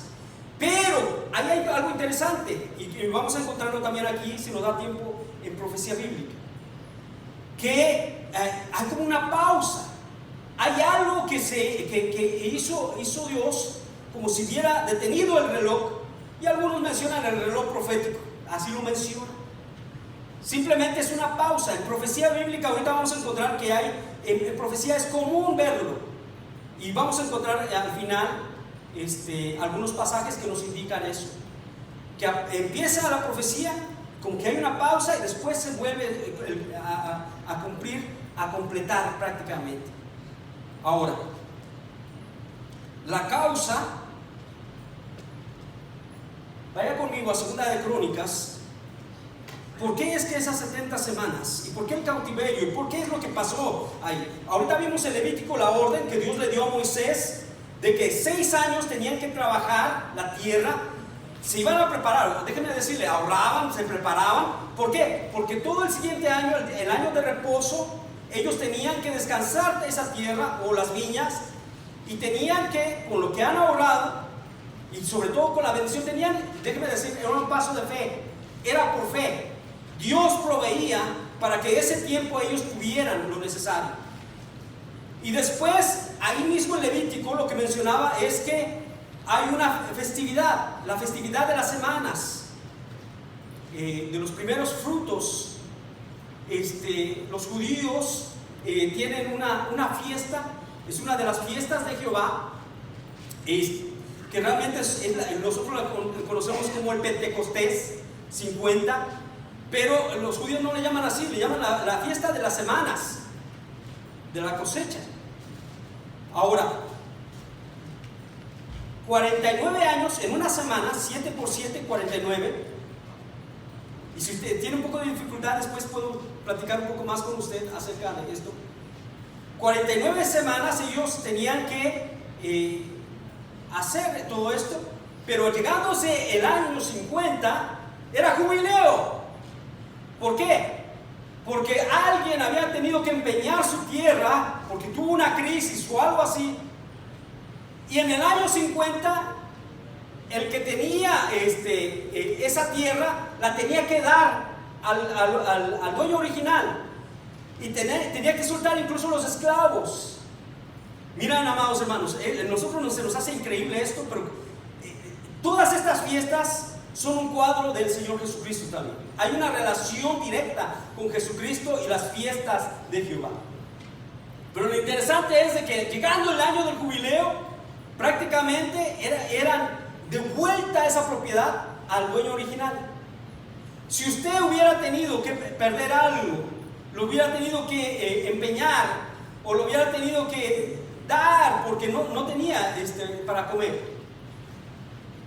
Speaker 1: Pero ahí hay algo interesante, y vamos a encontrarlo también aquí, si nos da tiempo, en profecía bíblica, que hay como una pausa. Hay algo que hizo Dios, como si hubiera detenido el reloj, y algunos mencionan el reloj profético, así lo mencionan. Simplemente es una pausa. En profecía bíblica ahorita vamos a encontrar que en profecía es común verlo, y vamos a encontrar al final algunos pasajes que nos indican eso, que empieza la profecía, como que hay una pausa y después se vuelve a cumplir, a completar prácticamente. Ahora, la causa, vaya conmigo a 2 de Crónicas. ¿Por qué es que esas 70 semanas? ¿Y por qué el cautiverio? ¿Y por qué es lo que pasó ahí? Ahorita vimos en Levítico la orden que Dios le dio a Moisés de que 6 años tenían que trabajar la tierra. Se iban a preparar, déjenme decirle, ahorraban, se preparaban. ¿Por qué? Porque todo el siguiente año, el año de reposo, ellos tenían que descansar de esa tierra o las viñas, y tenían que, con lo que han ahorrado, y sobre todo con la bendición, déjenme decir, era un paso de fe, era por fe. Dios proveía para que ese tiempo ellos tuvieran lo necesario. Y después, ahí mismo en Levítico, lo que mencionaba es que hay una festividad, la festividad de las semanas, de los primeros frutos. Los judíos tienen una fiesta, es una de las fiestas de Jehová, que realmente nosotros la conocemos como el Pentecostés 50, pero los judíos no le llaman así, le llaman la fiesta de las semanas, de la cosecha. Ahora, 49 años en una semana, 7 por 7, 49. Y si usted tiene un poco de dificultad, después puedo platicar un poco más con usted acerca de esto. 49 semanas ellos tenían que hacer todo esto, pero llegándose el año 50, era jubileo. ¿Por qué? Porque alguien había tenido que empeñar su tierra, porque tuvo una crisis o algo así, y en el año 50, el que tenía esa tierra la tenía que dar al dueño original, y tenía que soltar incluso los esclavos. Miren, amados hermanos, nosotros se nos hace increíble esto, pero todas estas fiestas son un cuadro del Señor Jesucristo también. Hay una relación directa con Jesucristo y las fiestas de Jehová. Pero lo interesante es de que llegando el año del jubileo, prácticamente eran de vuelta esa propiedad al dueño original. Si usted hubiera tenido que perder algo, lo hubiera tenido que empeñar, o lo hubiera tenido que dar porque no tenía para comer,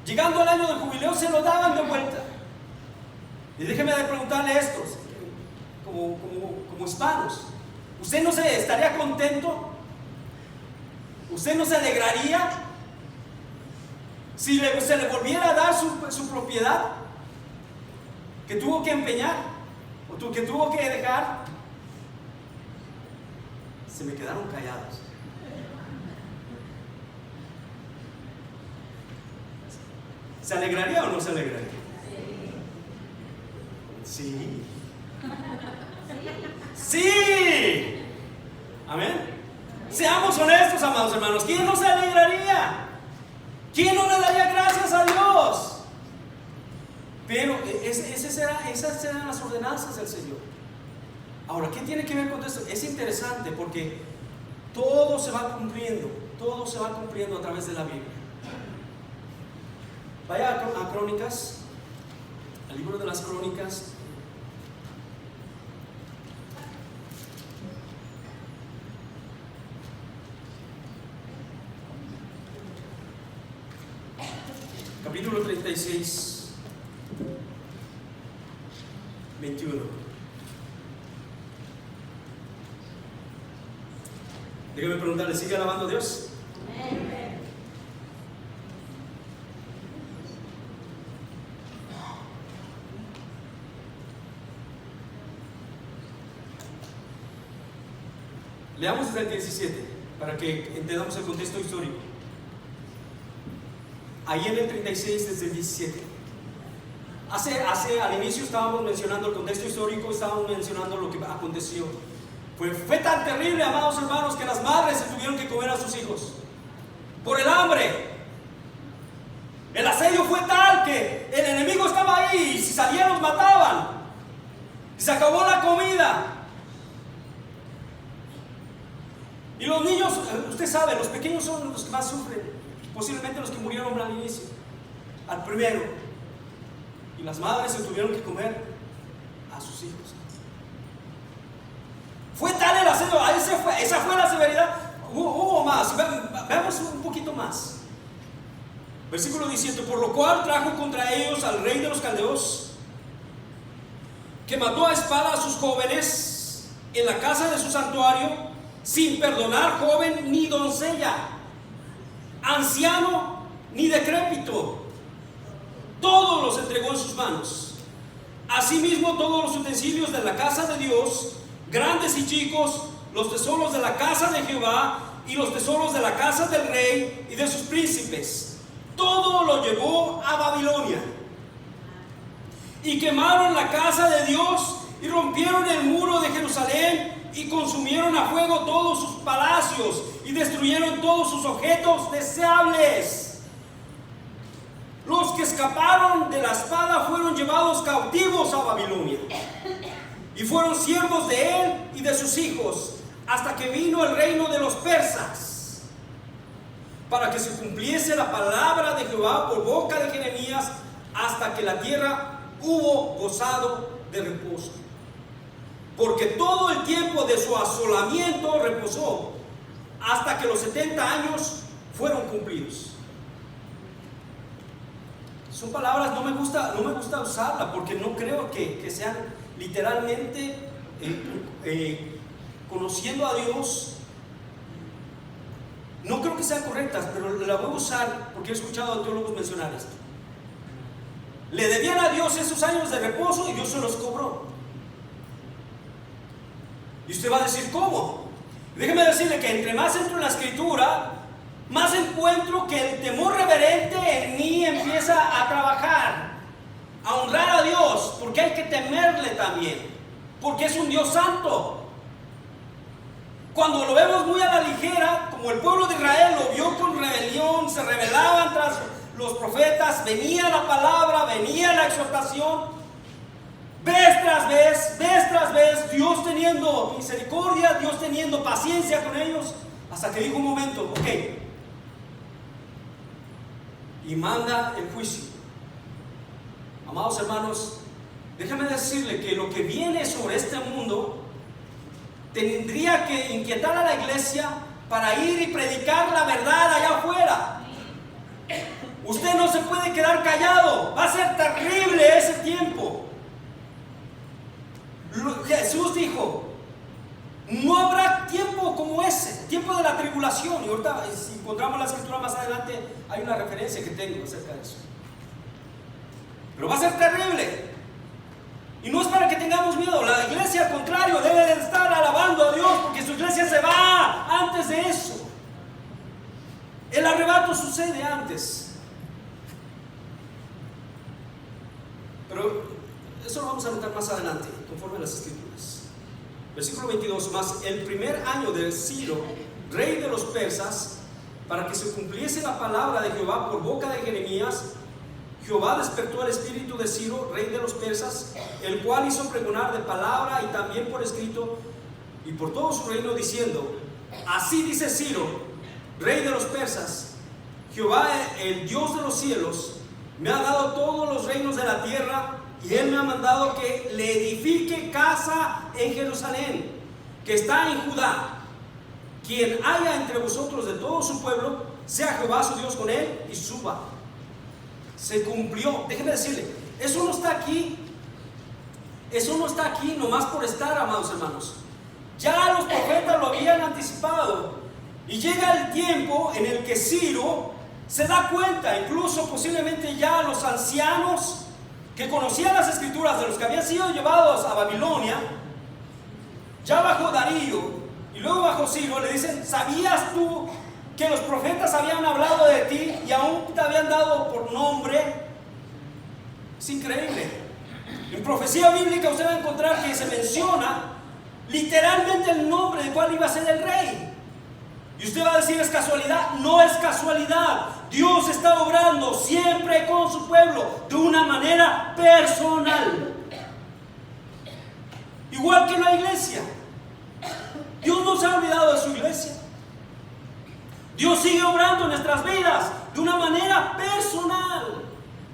Speaker 1: llegando al año del jubileo se lo daban de vuelta. Y déjeme de preguntarle esto, como hispanos, ¿usted no se estaría contento? ¿Usted no se alegraría si se le volviera a dar su propiedad que tuvo que empeñar o que tuvo que dejar? Se me quedaron callados. ¿Se alegraría o no se alegraría? Sí. Sí. Amén. Seamos honestos, amados hermanos. ¿Quién no se alegraría? ¿Quién no le daría gracias a Dios? Pero esas eran las ordenanzas del Señor. Ahora, ¿qué tiene que ver con esto? Es interesante porque Todo se va cumpliendo, todo se va cumpliendo a través de la Biblia. Vaya a Crónicas, al libro de las Crónicas. Capítulo 36, 21. Déjame preguntarle, ¿sigue alabando a Dios? Amén. Leamos desde el 17 para que entendamos el contexto histórico. Ahí en el 36 desde el 17. Al inicio estábamos mencionando el contexto histórico, estábamos mencionando lo que aconteció. Fue tan terrible, amados hermanos, que las madres se tuvieron que comer a sus hijos por el hambre. El asedio fue tal que el enemigo estaba ahí y si salían los mataban. Y se acabó la comida. Y los niños, usted sabe, los pequeños son los que más sufren. Posiblemente los que murieron al inicio, al primero. Y las madres se tuvieron que comer a sus hijos. Fue tal el asedio, esa fue la severidad. Hubo más, veamos un poquito más. Versículo 17: por lo cual trajo contra ellos al rey de los caldeos, que mató a espada a sus jóvenes en la casa de su santuario, sin perdonar joven ni doncella, anciano ni decrépito. Todos los entregó en sus manos. Asimismo todos los utensilios de la casa de Dios, grandes y chicos, los tesoros de la casa de Jehová y los tesoros de la casa del rey y de sus príncipes, todo lo llevó a Babilonia. Y quemaron la casa de Dios y rompieron el muro de Jerusalén y consumieron a fuego todos sus palacios y destruyeron todos sus objetos deseables. Los que escaparon de la espada fueron llevados cautivos a Babilonia y fueron siervos de él y de sus hijos hasta que vino el reino de los persas, para que se cumpliese la palabra de Jehová por boca de Jeremías, hasta que la tierra hubo gozado de reposo. Porque todo el tiempo de su asolamiento reposó, hasta que los 70 años fueron cumplidos. Son palabras, no me gusta usarlas, porque no creo que sean literalmente conociendo a Dios. No creo que sean correctas, pero la voy a usar porque he escuchado a teólogos mencionar esto. Le debían a Dios esos años de reposo y Dios se los cobró. Y usted va a decir, ¿cómo? Déjeme decirle que entre más entro en la escritura, más encuentro que el temor reverente en mí empieza a trabajar, a honrar a Dios, porque hay que temerle también, porque es un Dios santo. Cuando lo vemos muy a la ligera, como el pueblo de Israel lo vio con rebelión, se rebelaban tras los profetas, venía la palabra, venía la exhortación, vez tras vez, Dios teniendo misericordia, Dios teniendo paciencia con ellos, hasta que dijo un momento, ok, y manda el juicio. Amados hermanos, déjame decirle que lo que viene sobre este mundo tendría que inquietar a la iglesia para ir y predicar la verdad allá afuera. Usted no se puede quedar callado, va a ser terrible ese tiempo. Jesús dijo, no habrá tiempo como ese, tiempo de la tribulación. Y ahorita, si encontramos la escritura más adelante, hay una referencia que tengo acerca de eso. Pero va a ser terrible. Y no es para que tengamos miedo. La iglesia, al contrario, debe de estar alabando a Dios, porque su iglesia se va antes de eso. El arrebato sucede antes. Pero eso lo vamos a notar más adelante, conforme a las escrituras. Versículo 22, más el primer año de Ciro, rey de los persas, para que se cumpliese la palabra de Jehová por boca de Jeremías, Jehová despertó el espíritu de Ciro, rey de los persas, el cual hizo pregonar de palabra y también por escrito y por todo su reino, diciendo, así dice Ciro, rey de los persas: Jehová, el Dios de los cielos, me ha dado todos los reinos de la tierra, y Él me ha mandado que le edifique casa en Jerusalén, que está en Judá. Quien haya entre vosotros de todo su pueblo, sea Jehová su Dios con él y suba. Se cumplió. Déjenme decirle, eso no está aquí nomás por estar, amados hermanos. Ya los profetas lo habían anticipado, y llega el tiempo en el que Ciro se da cuenta, incluso posiblemente ya los ancianos que conocían las escrituras, de los que habían sido llevados a Babilonia, ya bajo Darío y luego bajo Ciro, le dicen: ¿sabías tú que los profetas habían hablado de ti y aún te habían dado por nombre? Es increíble. En profecía bíblica usted va a encontrar que se menciona literalmente el nombre de cuál iba a ser el rey. Y usted va a decir: ¿es casualidad? No es casualidad. Dios está obrando siempre con su pueblo de una manera personal, igual que la iglesia. Dios no se ha olvidado de su iglesia. Dios sigue obrando en nuestras vidas de una manera personal,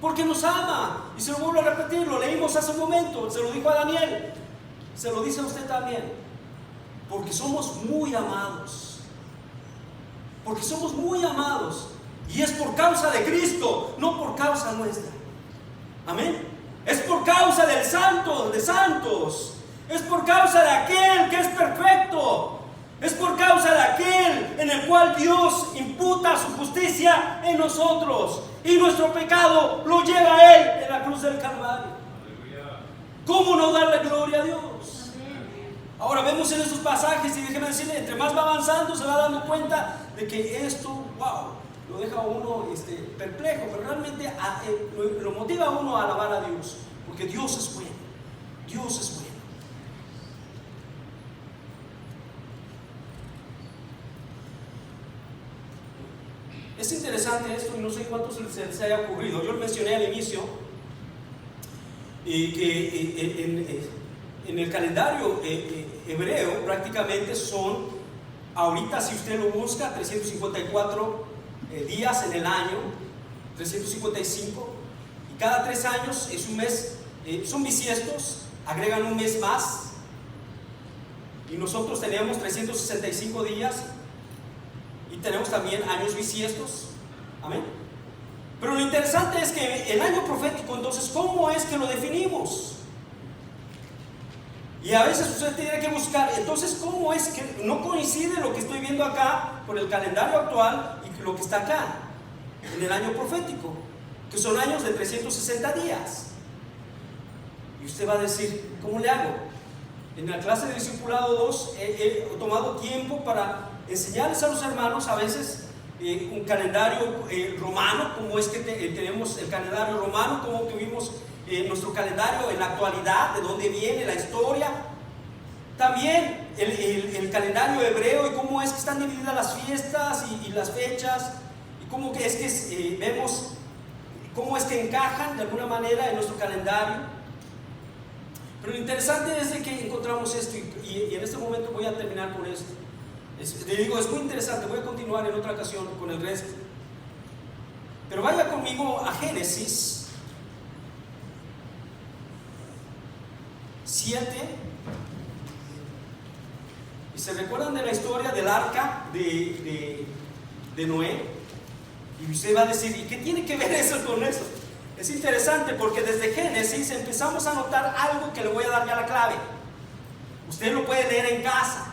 Speaker 1: porque nos ama. Y se lo vuelvo a repetir, lo leímos hace un momento, se lo dijo a Daniel, se lo dice a usted también, porque somos muy amados. Porque somos muy amados, y es por causa de Cristo, no por causa nuestra. Amén. Es por causa del Santo de santos. Es por causa de aquel que es perfecto. Es por causa de aquel en el cual Dios imputa su justicia en nosotros, y nuestro pecado lo lleva a Él en la cruz del Calvario. ¿Cómo no darle gloria a Dios? Ahora vemos en esos pasajes, y déjeme decirle, entre más va avanzando se va dando cuenta de que esto, wow, lo deja a uno perplejo, pero realmente lo motiva a uno a alabar a Dios, porque Dios es bueno. Dios es bueno. Es interesante esto, y no sé cuántos se les haya ocurrido. Yo lo mencioné al inicio, que en el calendario hebreo prácticamente son, ahorita si usted lo busca, 354 días en el año, 355, y cada 3 años es un mes, son bisiestos, agregan un mes más, y nosotros tenemos 365 días, y tenemos también años bisiestos. Amén. Pero lo interesante es que el año profético, entonces, ¿cómo es que lo definimos? Y a veces usted tiene que buscar, entonces, ¿cómo es que no coincide lo que estoy viendo acá con el calendario actual y lo que está acá en el año profético, que son años de 360 días? Y usted va a decir: ¿cómo le hago? En la clase de discipulado 2 he tomado tiempo para enseñarles a los hermanos a veces un calendario romano, como es que tenemos el calendario romano, como tuvimos nuestro calendario en la actualidad, de dónde viene la historia. También el calendario hebreo, y cómo es que están divididas las fiestas y las fechas, y cómo que es que vemos cómo es que encajan de alguna manera en nuestro calendario. Pero lo interesante es de que encontramos esto, y en este momento voy a terminar con esto. Le digo, es muy interesante, voy a continuar en otra ocasión con el resto. Pero vaya conmigo a Génesis 7. Y se recuerdan de la historia del arca de Noé. Y usted va a decir: ¿y qué tiene que ver eso con eso? Es interesante porque desde Génesis empezamos a notar algo que le voy a dar ya la clave. Usted lo puede leer en casa,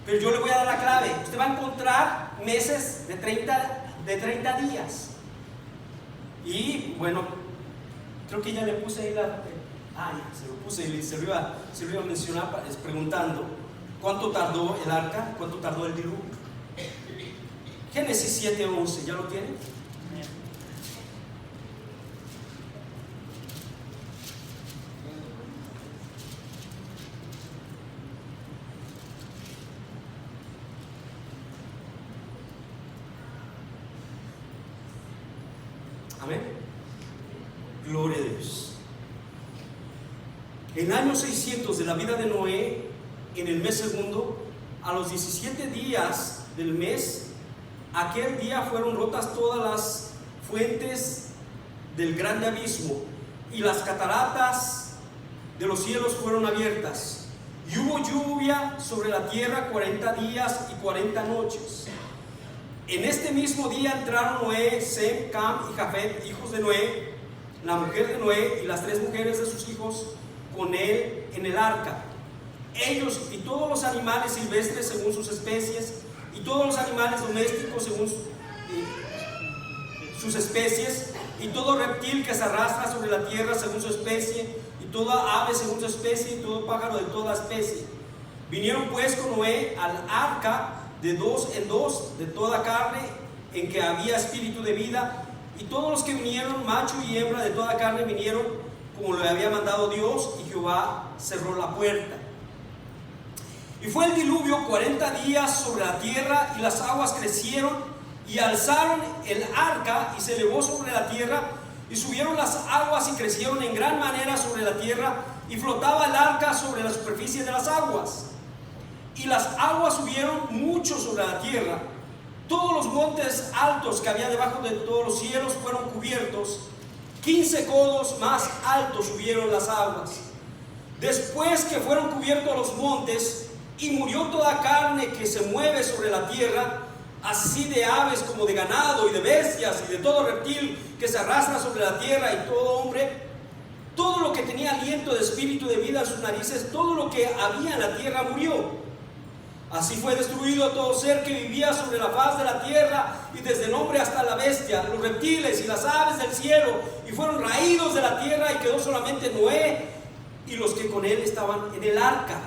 Speaker 1: pero yo le voy a dar la clave. Usted va a encontrar meses de 30 días. Y bueno, creo que ya le puse ahí se lo puse y se lo iba a mencionar preguntando cuánto tardó el arca, cuánto tardó el diluvio. Génesis 7:11, ¿ya lo tienen? Amén. Gloria a Dios. En el año 600 de la vida de Noé, en el mes segundo, a los 17 días del mes, aquel día fueron rotas todas las fuentes del grande abismo, y las cataratas de los cielos fueron abiertas, y hubo lluvia sobre la tierra 40 días y 40 noches. En este mismo día entraron Noé, Sem, Cam y Jafet, hijos de Noé, la mujer de Noé y las 3 mujeres de sus hijos con él en el arca, ellos y todos los animales silvestres según sus especies, y todos los animales domésticos según sus especies, y todo reptil que se arrastra sobre la tierra según su especie, y toda ave según su especie, y todo pájaro de toda especie. Vinieron pues con Noé al arca de 2 en 2 de toda carne en que había espíritu de vida, y todos los que vinieron, macho y hembra de toda carne, vinieron como le había mandado Dios, y Jehová cerró la puerta. Y fue el diluvio 40 días sobre la tierra, y las aguas crecieron y alzaron el arca, y se elevó sobre la tierra, y subieron las aguas y crecieron en gran manera sobre la tierra, y flotaba el arca sobre la superficie de las aguas. Y las aguas subieron mucho sobre la tierra. Todos los montes altos que había debajo de todos los cielos fueron cubiertos. 15 codos más altos subieron las aguas. Después que fueron cubiertos los montes, y murió toda carne que se mueve sobre la tierra, así de aves como de ganado y de bestias y de todo reptil que se arrastra sobre la tierra, y todo hombre, todo lo que tenía aliento de espíritu de vida en sus narices, todo lo que había en la tierra murió. Así fue destruido todo ser que vivía sobre la faz de la tierra, y desde el hombre hasta la bestia, los reptiles y las aves del cielo, y fueron raídos de la tierra, y quedó solamente Noé y los que con él estaban en el arca.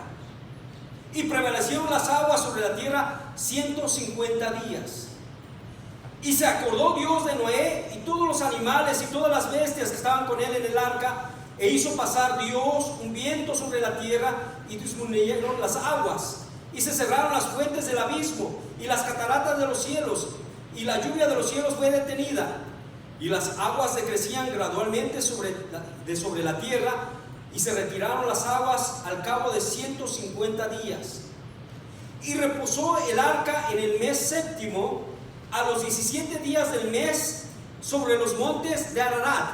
Speaker 1: Y prevalecieron las aguas sobre la tierra 150 días. Y se acordó Dios de Noé y todos los animales y todas las bestias que estaban con él en el arca, e hizo pasar Dios un viento sobre la tierra, y disminuyeron las aguas, y se cerraron las fuentes del abismo y las cataratas de los cielos, y la lluvia de los cielos fue detenida, y las aguas decrecían gradualmente sobre la tierra, y se retiraron las aguas al cabo de 150 días. Y reposó el arca en el mes séptimo, a los 17 días del mes, sobre los montes de Ararat.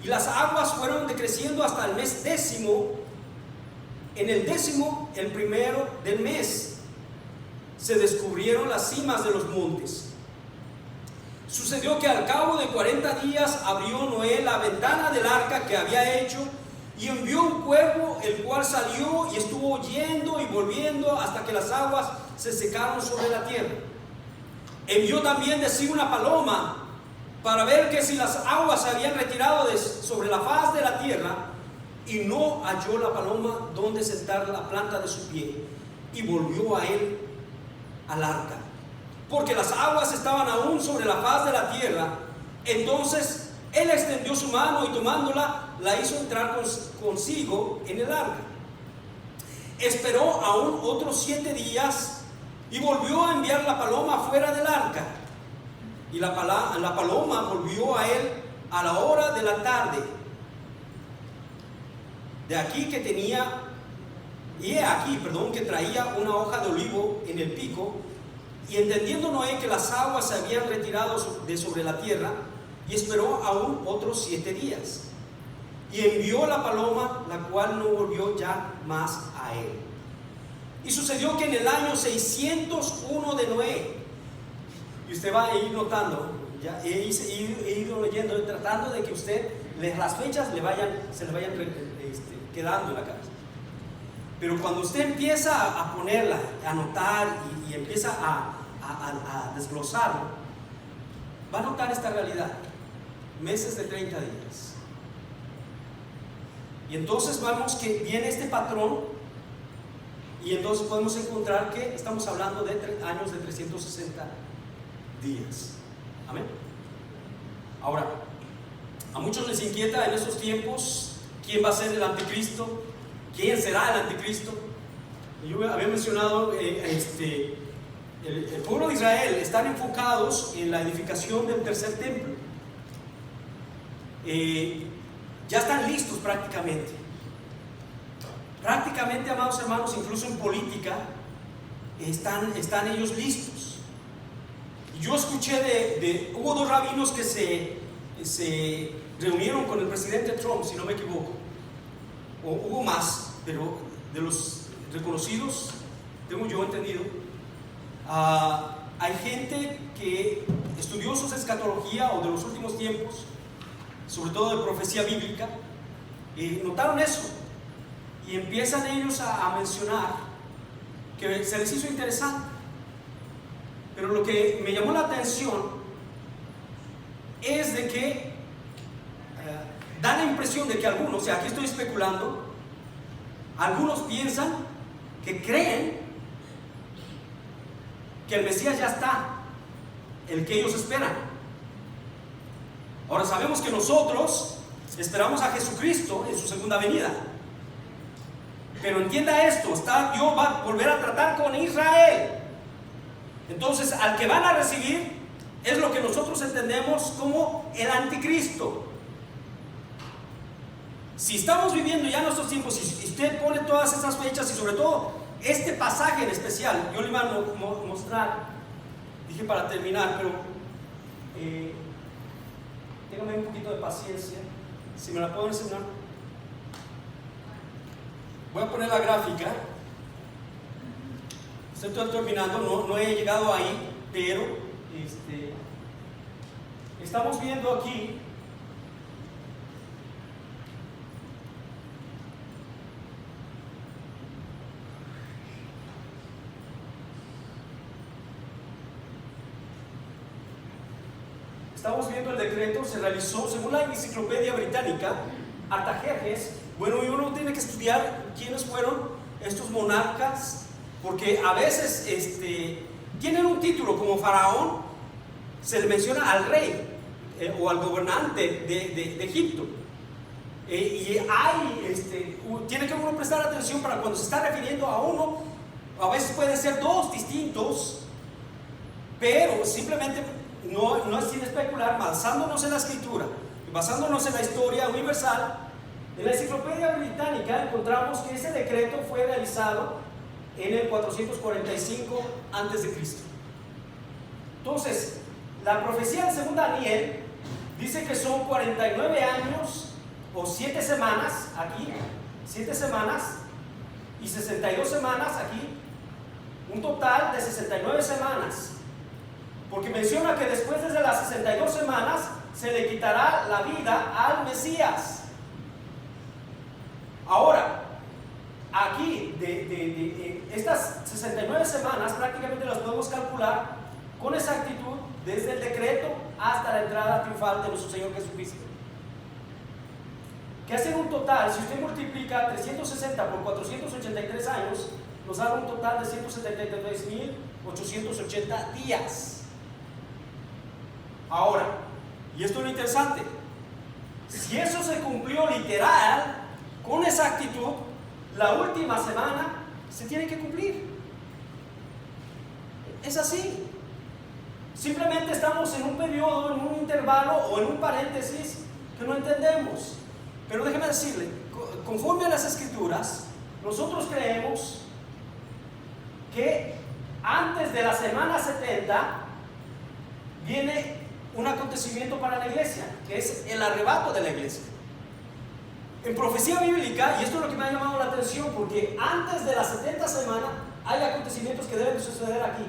Speaker 1: Y las aguas fueron decreciendo hasta el mes décimo. En el décimo, el primero del mes, se descubrieron las cimas de los montes. Sucedió que al cabo de 40 días abrió Noé la ventana del arca que había hecho, y envió un cuervo, el cual salió y estuvo yendo y volviendo hasta que las aguas se secaron sobre la tierra. Envió también de sí una paloma, para ver que si las aguas se habían retirado sobre la faz de la tierra, y no halló la paloma donde sentar la planta de su pie, y volvió a él al arca, porque las aguas estaban aún sobre la faz de la tierra. Entonces él extendió su mano, y tomándola, la hizo entrar consigo en el arca. Esperó aún otros 7 días, y volvió a enviar la paloma fuera del arca. Y la paloma volvió a él a la hora de la tarde. De aquí que traía una hoja de olivo en el pico. Y entendiendo Noé que las aguas se habían retirado de sobre la tierra, y esperó aún otros 7 días. Y envió la paloma, la cual no volvió ya más a él. Y sucedió que en el año 601 de Noé, y usted va a ir notando, ya he ido leyendo, tratando de que usted las fechas se le vayan quedando en la cabeza. Pero cuando usted empieza a ponerla, a anotar y empieza a desglosarlo, va a notar esta realidad: meses de 30 días. Y entonces vemos que viene este patrón, y entonces podemos encontrar que estamos hablando de años de 360 días. Amén. Ahora, a muchos les inquieta en estos tiempos quién va a ser el anticristo, quién será el anticristo. Yo había mencionado el pueblo de Israel están enfocados en la edificación del tercer templo. Ya están listos prácticamente, amados hermanos. Incluso en política están ellos listos. Yo escuché hubo dos rabinos que se reunieron con el presidente Trump, si no me equivoco, o hubo más, pero de los reconocidos, tengo yo entendido, hay gente que estudiosos de escatología o de los últimos tiempos, sobre todo de profecía bíblica, notaron eso y empiezan ellos a mencionar que se les hizo interesante. Pero lo que me llamó la atención es de que da la impresión de que algunos, o sea, aquí estoy especulando, algunos piensan que creen que el Mesías ya está, el que ellos esperan. Ahora sabemos que nosotros esperamos a Jesucristo en su segunda venida. Pero entienda esto, Dios va a volver a tratar con Israel. Entonces, al que van a recibir es lo que nosotros entendemos como el anticristo. Si estamos viviendo ya nuestros tiempos, y usted pone todas esas fechas y sobre todo este pasaje en especial, yo le iba a mostrar, dije para terminar, pero téngame un poquito de paciencia, si me la puedo enseñar. Voy a poner la gráfica. Estoy terminando, no he llegado ahí, pero estamos viendo aquí el decreto, se realizó según la enciclopedia británica, Artajerjes. Bueno, y uno tiene que estudiar quiénes fueron estos monarcas, porque a veces tienen un título como faraón, se le menciona al rey o al gobernante de Egipto. Y tiene que uno prestar atención para cuando se está refiriendo a uno, a veces pueden ser dos distintos, pero simplemente no es sin especular, basándonos en la escritura, basándonos en la historia universal. En la enciclopedia británica encontramos que ese decreto fue realizado en el 445 a.C. Entonces, la profecía de según Daniel dice que son 49 años o 7 semanas aquí, 7 semanas y 62 semanas aquí, un total de 69 semanas. Porque menciona que después de las 62 semanas se le quitará la vida al Mesías. Ahora, aquí, de estas 69 semanas, prácticamente las podemos calcular con exactitud desde el decreto hasta la entrada triunfal de nuestro Señor Jesucristo. Que hacen un total, si usted multiplica 360 por 483 años, nos da un total de 173.880 días. Ahora, y esto es lo interesante, si eso se cumplió literal, con exactitud, la última semana se tiene que cumplir. Es así. Simplemente estamos en un periodo, en un intervalo o en un paréntesis que no entendemos. Pero déjeme decirle, conforme a las escrituras, nosotros creemos que antes de la semana 70 viene un acontecimiento para la iglesia, que es el arrebato de la iglesia. En profecía bíblica, y esto es lo que me ha llamado la atención, porque antes de la 70 semana hay acontecimientos que deben de suceder aquí.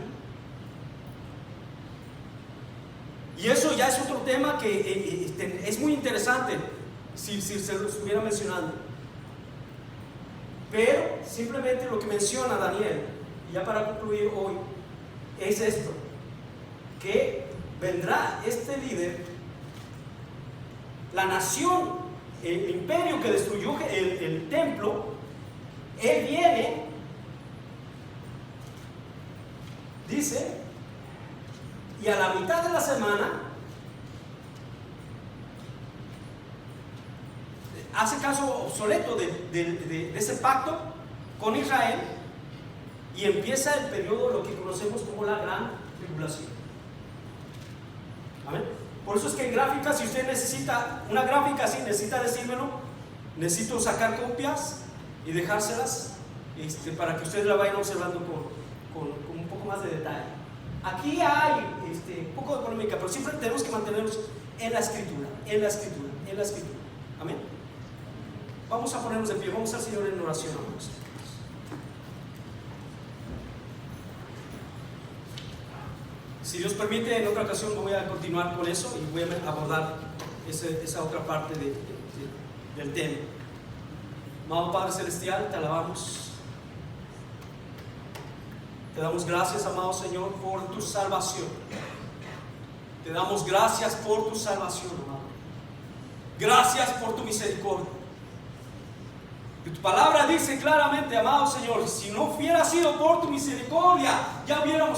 Speaker 1: Y eso ya es otro tema que es muy interesante si se lo estuviera mencionando. Pero simplemente lo que menciona Daniel, y ya para concluir hoy, es esto: que vendrá este líder, la nación, el imperio que destruyó el templo, él viene, dice, y a la mitad de la semana hace caso obsoleto de ese pacto con Israel y empieza el periodo, lo que conocemos como la gran tribulación. Amén. Por eso es que en gráficas, si usted necesita una gráfica así, necesita decírmelo, necesito sacar copias y dejárselas para que ustedes la vayan observando con un poco más de detalle. Aquí hay un poco de polémica, pero siempre tenemos que mantenernos en la escritura, en la escritura, en la escritura. Amén. Vamos a ponernos de pie, vamos al Señor en oración, amados. Si Dios permite, en otra ocasión voy a continuar con eso y voy a abordar esa otra parte del tema. Amado Padre Celestial, te alabamos. Te damos gracias, amado Señor, por tu salvación. Te damos gracias por tu salvación, amado. Gracias por tu misericordia. Y tu palabra dice claramente, amado Señor, si no hubiera sido por tu misericordia, ya hubiéramos